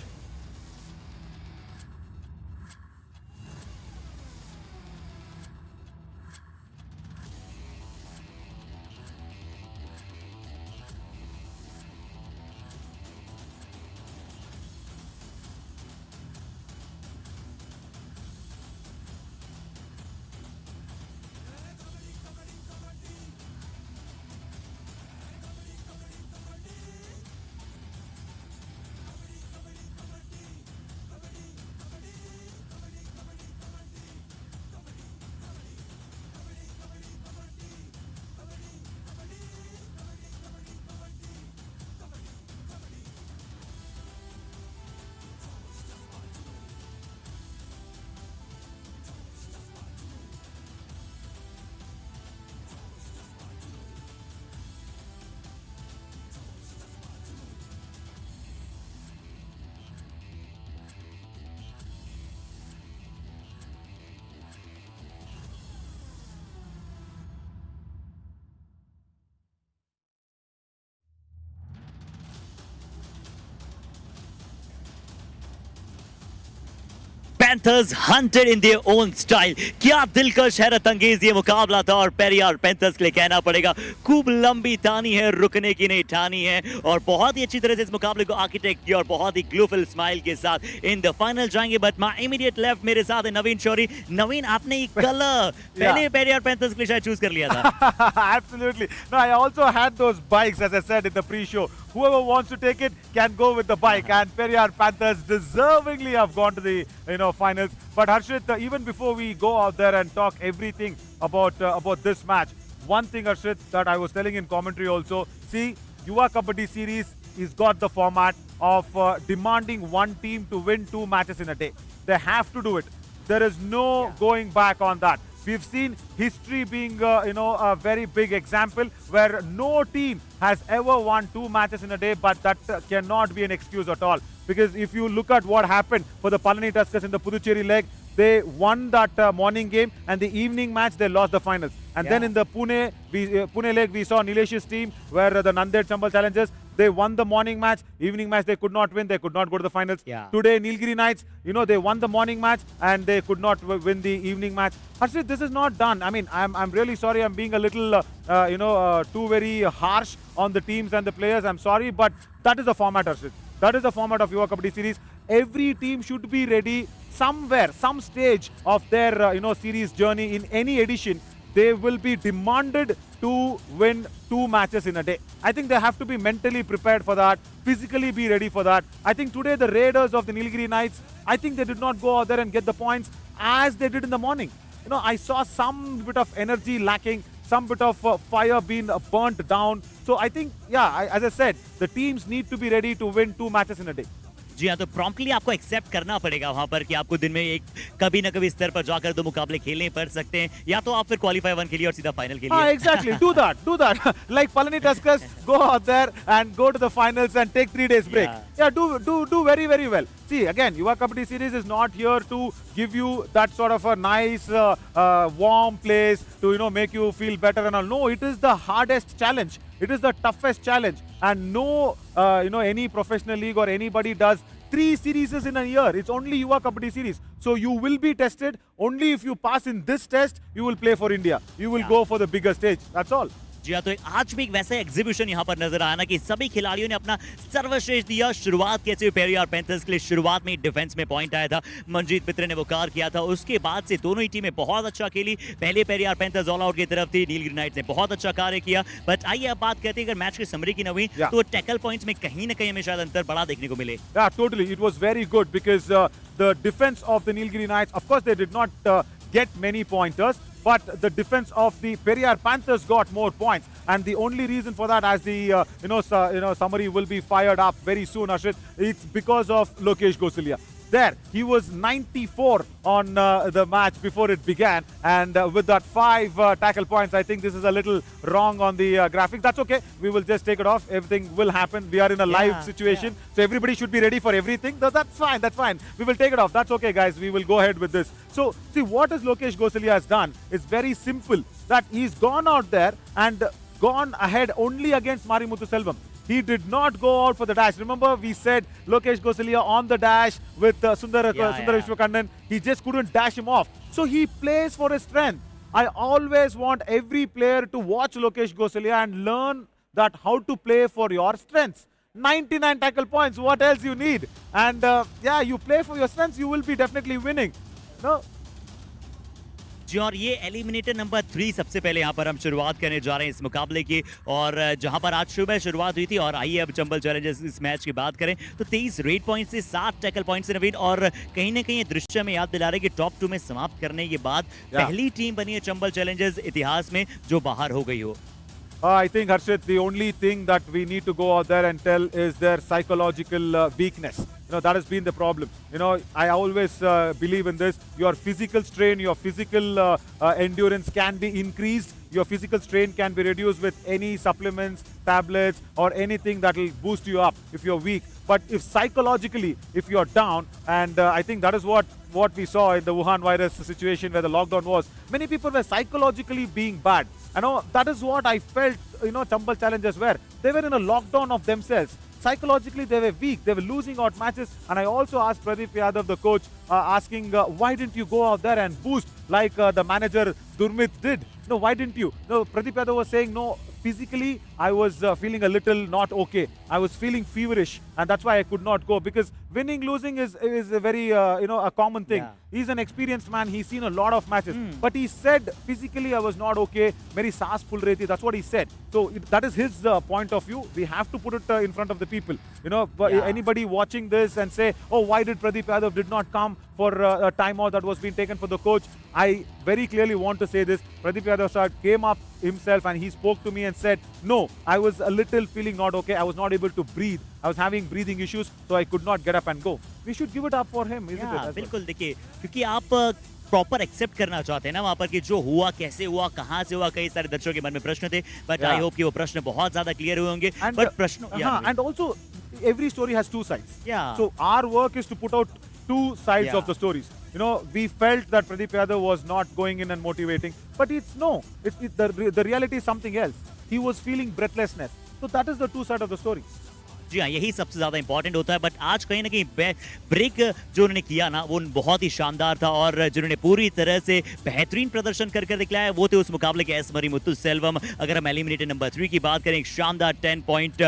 Panthers hunted in their own style. क्या दिलकश हैरत अंगेज ये मुकाबला था और पेरियार पैंथर्स के लिए कहना पड़ेगा खूब लंबी तानी है, रुकने की नहीं ठानी है और बहुत ही अच्छी तरह से इस मुकाबले को आर्किटेक्ट किया और बहुत ही ग्लोफुल स्माइल के साथ इन द फाइनल जाएंगे. बट माय इमीडिएट लेफ्ट मेरे साथ है नवीन शौरी. नवीन, आपने ये कलर पहले पेरियार पैंथर्स के लिए शायद चूज कर लिया था. Absolutely. No, I also had those bikes, as I said in the pre-show. Whoever wants to take it can go with the bike, and Periyar Panthers deservingly have gone to the finals. But Harshit, even before we go out there and talk everything about this match, one thing, Harshit, that I was telling in commentary also. See, Yuva Kabaddi series is got the format of demanding one team to win 2 matches in a day. They have to do it. There is no going back on that. We've seen history being, a very big example where no team has ever won 2 matches in a day, but that cannot be an excuse at all. Because if you look at what happened for the Palani Tuskers in the Puducherry leg, they won that morning game, and the evening match they lost the finals. And then in the Pune leg, we saw Nilesh's team where the Nanded Chambal Challengers, they won the morning match, evening match they could not win, they could not go to the finals. Today Nilgiri Knights, they won the morning match and they could not win the evening match. Harshit, this is not done. I mean, I'm really sorry, I'm being a little, too very harsh on the teams and the players. I'm sorry, but that is the format, Harshit. That is the format of Yuva Kabaddi series. Every team should be ready somewhere, some stage of their, series journey in any edition. They will be demanded to win 2 matches in a day. I think they have to be mentally prepared for that, physically be ready for that. I think today the Raiders of the Nilgiri Knights, I think they did not go out there and get the points as they did in the morning. I saw some bit of energy lacking, some bit of fire being burnt down. So I think, as I said, the teams need to be ready to win 2 matches in a day. जी हाँ, तो promptly आपको accept करना पड़ेगा वहां पर कि आपको दिन में एक कभी ना कभी स्तर पर जाकर 2 मुकाबले खेलने पड़ सकते हैं, या तो आप फिर क्वालीफाई 1 के लिए और सीधा फाइनल के लिए. Exactly. Do that. Like Palani Tuskers, go out there and go to the finals and take 3 days break. Do very, very well. See, again, Yuva Kabaddi series is not here to give you that sort of a nice, warm place to, make you feel better and all. No, it is the hardest challenge. It is the toughest challenge. And no, any professional league or anybody does 3 series in a year. It's only Yuva Kabaddi series. So you will be tested. Only if you pass in this test, you will play for India. You will go for the bigger stage. That's all. जी हाँ, तो आज भी एक वैसा exhibition यहाँ पर नजर आया ना कि सभी खिलाड़ियों ने अपना सर्वश्रेष्ठ दिया। शुरुआत कैसे हुई पेरियार पैंथर्स के लिए, शुरुआत में डिफेंस में पॉइंट आया था, मनजीत मित्र ने वो कार किया था। उसके बाद से दोनों ही टीमें बहुत अच्छा खेली। पहले पेरियार पैंथर्स ऑल आउट की तरफ थी, नीलगिरी नाइट्स ने बहुत अच्छा कार्य किया। बट आइए अब बात करते हैं, अगर मैच की समरी की न हुई तो टैकल पॉइंट्स में कहीं ना कहीं हमें शायद अंतर बड़ा देखने को मिले। Yeah, totally. It was very good because the defense of the Nilgiri Knights, of course, they did not get many pointers, but the defense of the Periyar Panthers got more points. And the only reason for that, as the summary will be fired up very soon, Ashit, it's because of Lokesh Gosalia. There, he was 94 on the match before it began, and with that 5 tackle points, I think this is a little wrong on the graphic. That's okay. We will just take it off. Everything will happen. We are in a live situation, so everybody should be ready for everything. That's fine. That's fine. We will take it off. That's okay, guys. We will go ahead with this. So, see, what is Lokesh Gosalia has done is very simple. That he's gone out there and gone ahead only against Marimuthu Selvam. He did not go out for the dash. Remember, we said Lokesh Gosalia on the dash with Sundar Vishwakandan. He just couldn't dash him off. So he plays for his strength. I always want every player to watch Lokesh Gosalia and learn that how to play for your strengths. 99 tackle points. What else you need? And you play for your strengths, you will be definitely winning. No. जी, और ये eliminator number 3 सबसे पहले यहाँ पर हम शुरुआत करने जा रहे हैं इस मुकाबले की, और जहाँ पर आज सुबह शुरुआत हुई थी। और आइए अब चंबल चैलेंजर्स इस मैच की बात करें तो 23 रेड पॉइंट से 7 टैकल पॉइंट से नवीन, और कहीं ना कहीं ये दृश्य में याद दिला रहे कि टॉप 2 में समाप्त करने के बाद पहली टीम बनी है चंबल चैलेंजर्स इतिहास में जो बाहर हो गई हो। I think, Harshit, the only thing that we need to go out there and tell is their psychological weakness. That has been the problem. I always believe in this. Your physical strain, your physical endurance can be increased. Your physical strain can be reduced with any supplements, tablets, or anything that will boost you up if you're weak. But if psychologically, if you're down, and I think that is what we saw in the Wuhan virus situation where the lockdown was, many people were psychologically being bad. That is what I felt, Chambal challengers were. They were in a lockdown of themselves. Psychologically, they were weak. They were losing out matches. And I also asked Pradeep Yadav, the coach, asking, why didn't you go out there and boost like the manager Durmit did? No, why didn't you? No, Pradeep Yadav was saying, no, physically, I was feeling a little not okay. I was feeling feverish, and that's why I could not go, because winning, losing is a very, a common thing. Yeah. He's an experienced man. He's seen a lot of matches. But he said, physically, I was not okay. Meri saas phul rahi thi. That's what he said. So that is his point of view. We have to put it in front of the people. Anybody watching this and say, oh, why did Pradeep Yadav did not come for a timeout that was being taken for the coach? I very clearly want to say this. Pradeep Yadav sir came up himself and he spoke to me and said, no, I was a little feeling not okay. I was not able to breathe. I was having breathing issues, so I could not get up and go. We should give it up for him, isn't it? बिल्कुल, देखिए, क्योंकि आप proper accept करना चाहते हैं ना वहां पर कि जो हुआ, कैसे हुआ, कहां से हुआ, कई सारे दर्शकों के मन में प्रश्न थे, बट आई होप कि वो प्रश्न बहुत ज्यादा क्लियर हुए होंगे। बट प्रश्न and also every story has two sides. So our work is to put out two sides of the stories. We felt that Pradeep Yadav was not going in and motivating, but the reality is something else. He was feeling breathlessness. So that is the two sides of the story. जी हाँ, यही सबसे ज्यादा important होता है। But आज कहीं ना कहीं ब्रेक जो उन्होंने किया ना, वो बहुत ही शानदार था, और जिन्होंने पूरी तरह से बेहतरीन प्रदर्शन करके दिखलाया वो थे उस मुकाबले के एस मरीमुथु सेल्वम। अगर हम एलिमिनेटर नंबर 3 की बात करें, एक शानदार 10 पॉइंट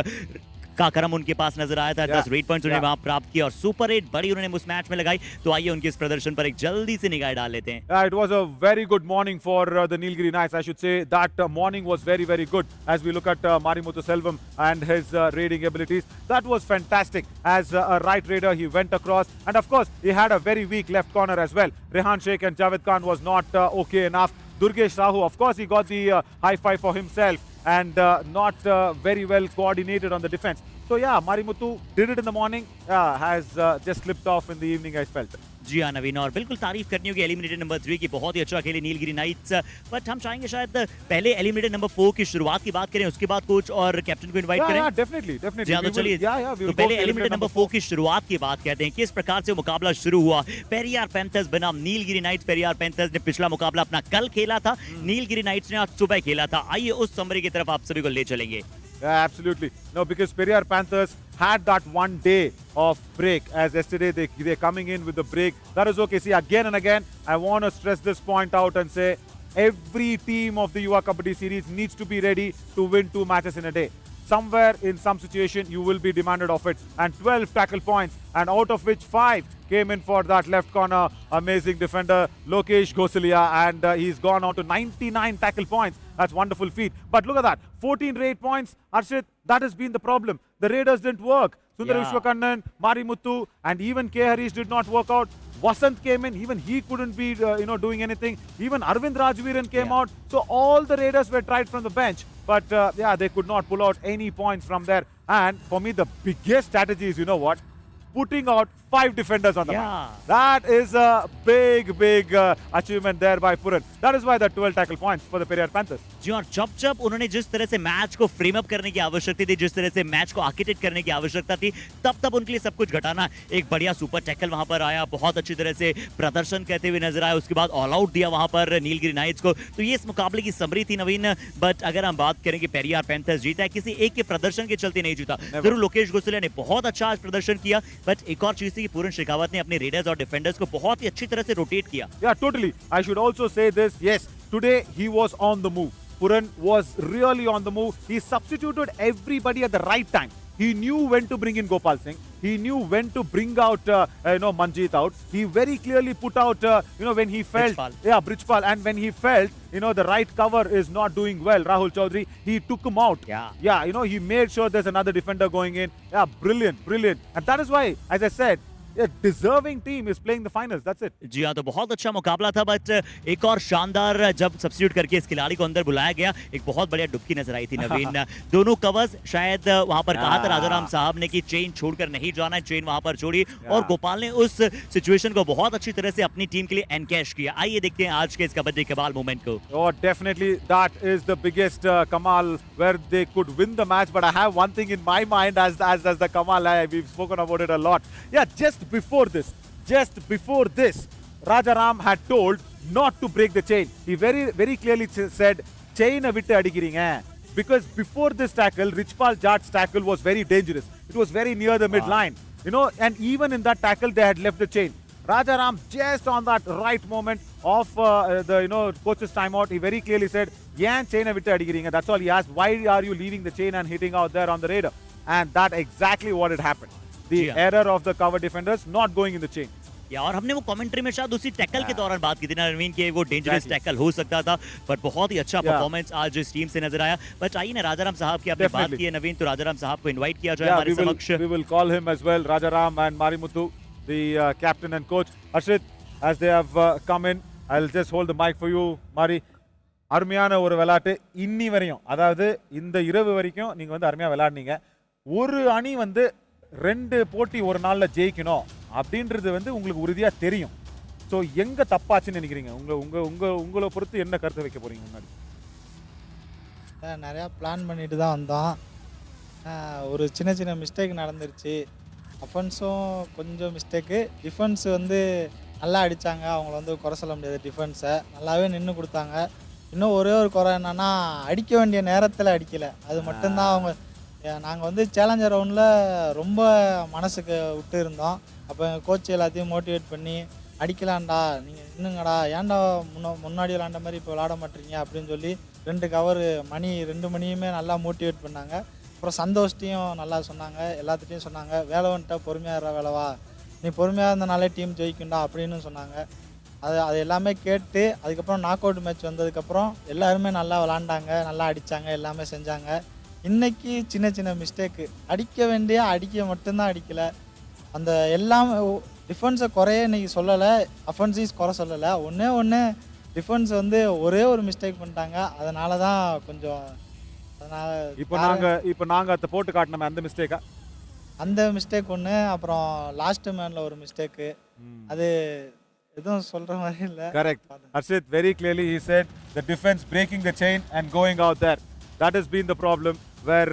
का क्रम उनके पास नजर आया था। 10 रेड पॉइंट्स उन्होंने वहां प्राप्त किया और सुपर 8 बड़ी उन्होंने उस मैच में लगाई। तो आइए उनके इस प्रदर्शन पर एक जल्दी से निगाह डाल लेते हैं। It was a very good morning for the Nilgiri Knights. I should say that morning was very, very good as we look at Marimuthu Selvam and his raiding abilities. That was fantastic. As a right raider, he went across, and of course, he had a very weak left corner as well. Rehan Sheikh and Javed Khan was not okay enough. Durgesh Sahu, of course, he got the high five for himself, and not very well coordinated on the defense. So yeah, Marimuthu did it in the morning, has just slipped off in the evening, I felt. जी हाँ नवीन, और बिल्कुल तारीफ करनी होगी eliminator number 3 की, बहुत ही अच्छा खेले नीलगिरी नाइट्स। बट हम चाहेंगे शायद पहले एलिमिनेटर नंबर 4 की शुरुआत की बात करें, उसके बाद कोच और कैप्टन को इनवाइट करें। डेफिनेटली जी हाँ, तो चलिए तो पहले एलिमिनेटर नंबर 4 की शुरुआत की बात करते हैं। किस प्रकार से मुकाबला शुरू हुआ। पेरियार पैंथर्स बनाम नीलगिरी नाइट्स। पेरियार पैंथर्स ने पिछला मुकाबला अपना कल खेला था, नीलगिरी नाइट्स ने आज सुबह खेला था। आइए उस समरी की तरफ आप सभी को ले चलेंगे। Absolutely. No, because Periyar Panthers had that one day of break. As yesterday, they're coming in with the break. That is okay. See, again and again, I want to stress this point out and say, every team of the Yuva Kabaddi series needs to be ready to win 2 matches in a day. Somewhere in some situation you will be demanded of it, and 12 tackle points, and out of which 5 came in for that left corner amazing defender Lokesh Gosalia, and he's gone on to 99 tackle points. That's wonderful feat. But look at that, 14 raid points. Arshit, that has been the problem. The raiders didn't work. Sundar Vishwakannan, Marimuthu, and even K. Harish did not work out. Vasant came in, even he couldn't be doing anything. Even Arvind Rajveeran came out. So all the raiders were tried from the bench. But they could not pull out any points from there. And for me, the biggest strategy is, you know what? Putting out 5 defenders on the match. That is a big achievement there by Puran. That is why the 12 tackle points for the Periyar Panthers. जी और जब उन्होंने जिस तरह से match को frame up करने की आवश्यकता थी, जिस तरह से मैच को आर्किटेक्ट करने की आवश्यकता थी, तब उनके लिए सब कुछ घटाना। एक बढ़िया सुपर टैकल वहां पर आया, बहुत अच्छी तरह से प्रदर्शन करते हुए नजर आया, उसके बाद ऑल आउट दिया वहां पर नीलगिरी नाइट्स को। तो ये इस मुकाबले की समरी थी नवीन। बट अगर हम बात करें कि पेरियार पैंथर्स जीता है, किसी एक के प्रदर्शन के चलते नहीं जीता। जरूर लोकेश गोसलिया ने बहुत अच्छा आज प्रदर्शन किया, बट एक और चीज थी कि पूरन शेखावत ने अपने रेडर्स और डिफेंडर्स को बहुत ही अच्छी तरह से रोटेट किया। Yeah, totally. I should also say this. Yes, today he was on the move. Puran was really on the move. He substituted everybody at the right time. He knew when to bring in Gopal Singh. He knew when to bring out, Manjeet out. He very clearly put out, when he felt, Brijpal, and when he felt, the right cover is not doing well, Rahul Chaudhary, he took him out. He made sure there's another defender going in. Yeah, brilliant. And that is why, as I said, a deserving team is playing the finals. That's it. जी हाँ, तो बहुत अच्छा मुकाबला था। But एक और शानदार जब सब्स्टिट्यूट करके इस खिलाड़ी को अंदर बुलाया गया, एक बहुत बढ़िया डुबकी नजर आई थी नवीन। दोनों कवर्स शायद वहां पर कहा था राजाराम साहब ने कि चेन छोड़कर नहीं जाना है, चेन वहां पर छोड़ी, और गोपाल ने उस सिचुएशन को बहुत अच्छी तरह से अपनी टीम के लिए एनकैश किया। आइए देखते हैं आज के इस कबड्डी कमाल मोमेंट को। Oh, definitely that is the biggest Kamal where they could win the match. But I have one thing in my mind as the Kamal. We've spoken about it a lot. Yeah, just before this, Rajaram had told not to break the chain. He very clearly said, chain vittu adikiringa. Because before this tackle, Richpal Jat's tackle was very dangerous. It was very near the midline. And even in that tackle, they had left the chain. Rajaram, just on that right moment of the coach's timeout, he very clearly said, "Yan chain vittu adikiringa." That's all he asked. Why are you leaving the chain and hitting out there on the raider? And that exactly what had happened. The error of the cover defenders not going in the chain. और हमने वो commentary में शायद उसी tackle के दौरान बात की थी ना नवीन के वो डेंजरस टैकल हो सकता था, बट बहुत ही अच्छा परफॉर्मेंस आज इस टीम से नजर आया। बट आइए ना, राजाराम साहब की आपने बात की है नवीन, तो राजाराम साहब को इनवाइट किया जाए हमारे समक्ष। We will call him as well, Rajaram and Marimuthu, the captain and coach. Ashrit, as they have come in, I'll just hold the mic for you, Mari. அருமையான ஒரு விளையாட்டு இன்னி வரையும், அதாவது இந்த இரவு வரைக்கும் நீங்க வந்து அருமையா விளையாடுனீங்க. ஒரு அணி வந்து 2 போட்டி ஒரு நாள்ல ஜெயிக்கணும் அப்படின்றது வந்து உங்களுக்கு உறுதியா தெரியும். ஸோ எங்க தப்பாச்சுன்னு நினைக்கிறீங்க? உங்களை பொறுத்து என்ன கருத்து வைக்க போறீங்க முன்னாடி? நிறையா பிளான் பண்ணிட்டு தான் வந்தோம். ஒரு சின்ன மிஸ்டேக் நடந்துருச்சு. அஃபென்ஸும் கொஞ்சம் மிஸ்டேக்கு, டிஃபென்ஸ் வந்து நல்லா அடித்தாங்க. அவங்கள வந்து குறை சொல்ல முடியாது. டிஃபென்ஸை நல்லாவே நின்று கொடுத்தாங்க. இன்னும் ஒரே ஒரு குறை என்னென்னா, அடிக்க வேண்டிய நேரத்தில் அடிக்கலை. அது மட்டும்தான் அவங்க. நாங்கள் வந்து சேலஞ்சர் ரவுண்டில் ரொம்ப மனசுக்கு விட்டு இருந்தோம். அப்போ எங்கள் கோச் எல்லாத்தையும் மோட்டிவேட் பண்ணி, அடிக்கலாம்டா, நீங்கள் இன்னுங்கடா, ஏன்டா முன்னாடி விளாண்ட மாதிரி இப்போ விளாட மாட்டீங்க அப்படின்னு சொல்லி 2 கவரு 2 மணியுமே நல்லா மோட்டிவேட் பண்ணாங்க. அப்புறம் சந்தோஷத்தையும் நல்லா சொன்னாங்க, எல்லாத்துட்டையும் சொன்னாங்க, வேலை வந்துட்டா பொறுமையாக இருற வேலைவா, நீ பொறுமையாக இருந்தனாலே டீம் ஜெயிக்கும்டா அப்படின்னு சொன்னாங்க. அது எல்லாமே கேட்டு அதுக்கப்புறம் நாக் அவுட் மேட்ச் வந்ததுக்கப்புறம் எல்லாருமே நல்லா விளாண்டாங்க, நல்லா அடித்தாங்க, எல்லாமே செஞ்சாங்க. இன்றைக்கி சின்ன மிஸ்டேக்கு, அடிக்க மட்டும்தான் அடிக்கலை. அந்த எல்லாம் டிஃபென்ஸை குறைய இன்றைக்கி சொல்லலை, அஃபென்ஸைஸ் குறை சொல்லலை. ஒன்று டிஃபென்ஸ் வந்து ஒரே ஒரு மிஸ்டேக் பண்ணிட்டாங்க. அதனால தான் கொஞ்சம் இப்போ நாங்கள் அதை போட்டு காட்டினோமே அந்த மிஸ்டேக்கா? அந்த மிஸ்டேக் ஒன்று, அப்புறம் லாஸ்ட் மேனில் ஒரு மிஸ்டேக்கு, அது எதுவும் சொல்கிற மாதிரி இல்லை. Correct. Harshit, very clearly he said the defense breaking the chain and going out there. That has been the problem where,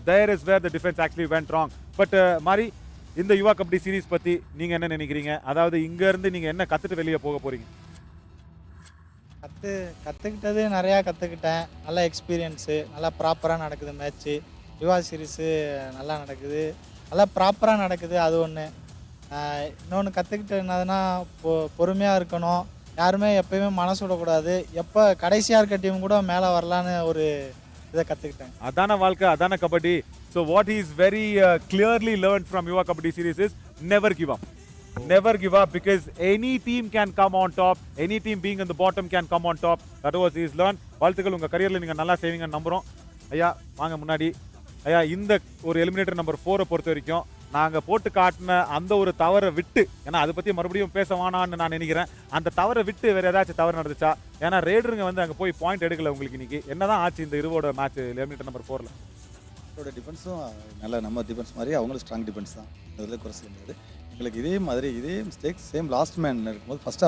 there is where the defense actually went wrong. But Mari, இந்த யுவா kabaddi series பற்றி நீங்கள் என்ன நினைக்கிறீங்க? அதாவது இங்கேருந்து நீங்கள் என்ன கற்றுட்டு வெளியே போக போகிறீங்க? கற்றுக்கிட்டது நிறையா கற்றுக்கிட்டேன். நல்ல எக்ஸ்பீரியன்ஸு, நல்லா ப்ராப்பராக நடக்குது மேட்ச்சு. யுவா சீரீஸு நல்லா நடக்குது, நல்லா ப்ராப்பராக நடக்குது. அது ஒன்று. இன்னொன்று கற்றுக்கிட்டது என்னதுன்னா, பொறுமையாக இருக்கணும். யாருமே எப்பயுமே மனசு விடக்கூடாது. எப்போ கடைசியாக இருக்க டீம் கூட மேலே வரலான்னு ஒரு இதை கற்றுக்கிட்டேன். Adana Valka, Adana Kabaddi. So what he's very clearly learned from Yuva Kabaddi series is never give up. Never give up because any team can come on top. Any team being in the bottom can come on top. That was he's learned. வாழ்த்துக்கள் உங்க கரியர்ல நீங்க நல்லா செய்வீங்கன்னு நம்புறோம். ஐயா வாங்க முன்னாடி. ஐயா இந்த ஒரு எலிமினேட்டர் நம்பர் 4 பொறுத்த வரைக்கும் நாங்க போட்டு காட்டின அந்த ஒரு தவறை விட்டு, ஏன்னா அதை பத்தி மறுபடியும் பேச வேணான்னு நான் நினைக்கிறேன், அந்த தவறை விட்டு வேற ஏதாச்சும் தவறு நடந்துச்சா? ஏன்னா ரேடருங்க வந்து அங்க போய் பாயிண்ட் எடுக்கல உங்களுக்கு இன்னைக்கு. என்னதான் ஆச்சு இந்த இருவோட மேட்ச் எலிமினேட்டர் நம்பர் 4ல? அவரோட டிஃபென்ஸும் நல்ல நம்ம டிஃபென்ஸ் மாதிரி அவங்களும் ஸ்ட்ராங் டிஃபென்ஸ் தான், அதில் குறை சொல்ல முடியாது. எங்களுக்கு இதே மாதிரி இதே மிஸ்டேக் சேம் லாஸ்ட் மேன் இருக்கும்போது ஃபர்ஸ்ட்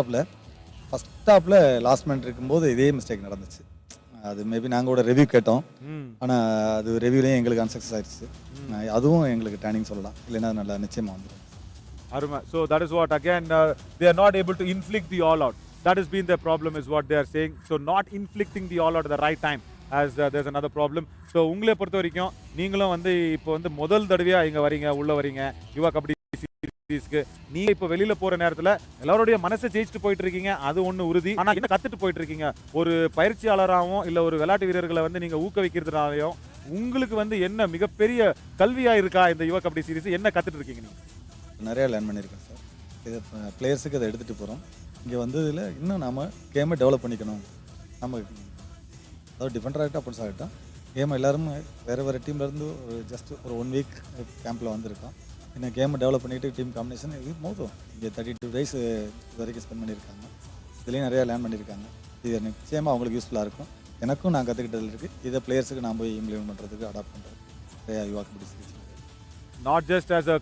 ஹாஃபில் லாஸ்ட் மேன் இருக்கும்போது இதே மிஸ்டேக் நடந்துச்சு. அது மேபி நாங்கள் கூட ரிவ்யூ கேட்டோம், ஆனால் அது ரிவ்யூலேயும் எங்களுக்கு அன்சக்ஸஸ் ஆயிடுச்சு. அதுவும் எங்களுக்கு டேர்னிங் சொல்லலாம், இல்லைன்னா நல்லா நிச்சயமாக வந்துடும். அருமை. So that is what again they are not able to inflict the all out. That has been their problem is what they are saying. So not inflicting the all out at the right time as there's another problem. So உங்களை பொறுத்த வரைக்கும் நீங்களும் வந்து இப்போ வந்து முதல் தடவையா இங்க வரீங்க, உள்ள வரீங்க யுவா கபடி சீரிஸ்க்கு. நீங்க இப்போ வெளியில போற நேரத்துல எல்லாரோடைய மனசை ஜெயிச்சுட்டு போயிட்டு இருக்கீங்க, அது ஒண்ணு உறுதி. ஆனா என்ன கத்துட்டு போயிட்டு இருக்கீங்க? ஒரு பயிற்சியாளராகவும் இல்ல ஒரு விளையாட்டு வீரர்களை வந்து நீங்க ஊக்குவிக்கிறதுனாலையும் உங்களுக்கு வந்து என்ன மிகப்பெரிய கல்வியா இருக்கா இந்த யுவா கபடி சீரிஸ்? என்ன கத்துட்டு இருக்கீங்க நீங்க? நிறையா லேர்ன் பண்ணியிருக்கேன் சார். இதை பிளேயர்ஸுக்கு அதை எடுத்துகிட்டு போகிறோம். இங்கே வந்ததில் இன்னும் நாம் கேமை டெவலப் பண்ணிக்கணும். நம்ம அதாவது டிஃபெண்டர் ஆகிட்டோம், அப்படி ஆகிட்டோம் கேமை எல்லோரும் வேறு டீம்லேருந்து ஜஸ்ட் ஒரு 1 வீக் கேம்பில் வந்திருக்கோம். இன்னும் கேமை டெவலப் பண்ணிவிட்டு டீம் காம்பினேஷன் இது போதும். இங்கே 32 days இது வரைக்கும் ஸ்பெண்ட் பண்ணியிருக்காங்க. இதுலேயும் நிறையா லேர்ன் பண்ணியிருக்காங்க. இது நிச்சயமாக அவங்களுக்கு யூஸ்ஃபுல்லாக இருக்கும். எனக்கும் நான் கற்றுக்கிட்டதில் இருக்குது. இதை பிளேயர்ஸுக்கு நான் போய் இம்ப்ளிமெண்ட் பண்ணுறதுக்கு அடாப்ட் பண்ணுறது நிறையா Yuva kabaddi series. Not just as a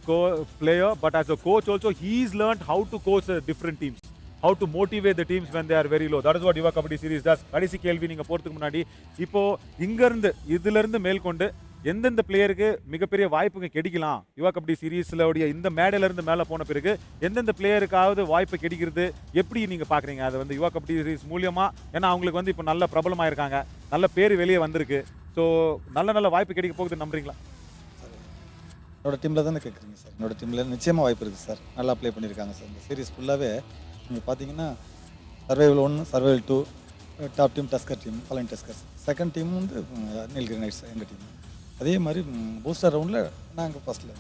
player but as a coach also he's learned how to coach different teams, how to motivate the teams when they are very low. That is what Yuva Kabaddi series does. கடைசி கேள்வி நீங்க போறதுக்கு முன்னாடி இப்போ இங்க இருந்து இதுல இருந்து மேல்கொண்டு எந்தெந்த பிளேயருக்கு மிகப்பெரிய வாய்ப்புங்க கிடைக்கலாம் யுவா கபடி சீரிஸ்ல உடைய இந்த மேடையில இருந்து மேல போன பிறகு எந்தெந்த பிளேயருக்காவது வாய்ப்பு கிடைக்கிறது எப்படி நீங்க பாக்குறீங்க? அது வந்து யுவா கபடி சீரிஸ் மூலியமா, ஏன்னா அவங்களுக்கு வந்து இப்போ நல்ல பிரபலமா இருக்காங்க, நல்ல பேர் வெளியே வந்திருக்கு. ஸோ நல்ல வாய்ப்பு கிடைக்க போகுதுன்னு நம்புறீங்களா? என்னோட டீமில் தானே கேட்குறீங்க சார். என்னோட டீமில் நிச்சயமாக வாய்ப்பு இருக்குது சார். நல்லா ப்ளே பண்ணியிருக்காங்க சார். இந்த சீரிஸ் ஃபுல்லாகவே நீங்கள் பார்த்தீங்கன்னா survival 1, survival 2, top team tusker team, பலன் டஸ்கர்ஸ். செகண்ட் டீம் வந்து நீல்கிரி நைட்ஸ் எங்கள் டீம். அதே மாதிரி பூஸ்டர் ரவுண்டில் நாங்கள் ஃபஸ்ட்டில்,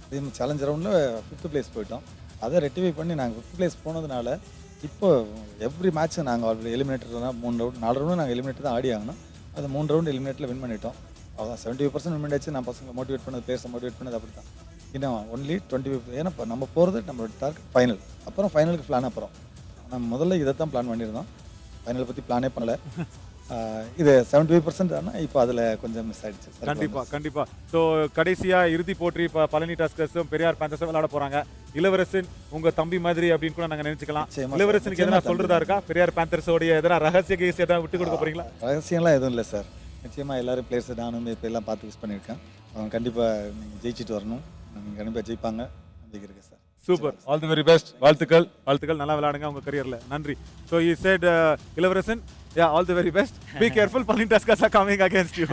அதே மாதிரி சேலஞ்ச் ரவுண்டில் 5th place போயிட்டோம். அதை ரெக்டிஃபை பண்ணி நாங்கள் 5th place போனதுனால இப்போ எவ்ரி மேட்ச்சு நாங்கள் ஆல்ரெடி எலிமினேட்டர் தான் 3 ரவுண்ட் 4 ரவுண்டு நாங்கள் எலிமினேட்டர் தான் ஆடி ஆகணும். அது 3 ரவுண்டு எலிமினேட்டரில் வின் பண்ணிட்டோம். அதான் 70% வின் ஆச்சு. நான் பசங்களை மோட்டிவேட் பண்ணது, பிளேயர்ஸை மோட்டிவேட் பண்ணது அப்படி தான். இன்னும் ஒன்லி 25, ஏன்னா இப்போ நம்ம போகிறது நம்மளோட டார்கெட் ஃபைனல். அப்புறம் ஃபைனலுக்கு பிளான் அப்புறம் நம்ம முதல்ல இதை தான் பிளான் பண்ணியிருந்தோம். ஃபைனலை பற்றி பிளானே பண்ணலை. இது 75% ஆனால் இப்போ அதில் கொஞ்சம் மிஸ் ஆகிடுச்சு. கண்டிப்பாக. ஸோ கடைசியாக இறுதி போற்றி இப்போ பழனி டாஸ்கர்ஸும் பெரியார் பேந்தர்ஸும் விளையாட போகிறாங்க. இளவரசன் உங்கள் தம்பி மாதிரி அப்படின்னு கூட நாங்கள் நினச்சிக்கலாம். இளவரசனுக்கு எதனா சொல்கிறதா இருக்கா? பெரியார் பேந்தர்ஸோடைய எதனா ரகசிய கேஸ் எதாவது விட்டு கொடுக்க போகிறீங்களா? ரகசியம்லாம் எதுவும் இல்லை சார். நிச்சயமாக எல்லோரும் பிளேயர்ஸ் நானும் இப்போ எல்லாம் பார்த்து யூஸ் பண்ணியிருக்கேன். அவங்க கண்டிப்பாக நீங்கள் ஜெயிச்சுட்டு வரணும். நீங்கள் கண்டிப்பாக ஜெயிப்பாங்க நம்பிக்கை இருக்குது sir. Super. All the very best. வாழ்த்துக்கள். நல்லா விளையாடுங்க உங்கள் கரியரில். நன்றி. ஸோ he said இளவரசன், yeah, all the very best. Be careful, Palin Tuskers are coming against you.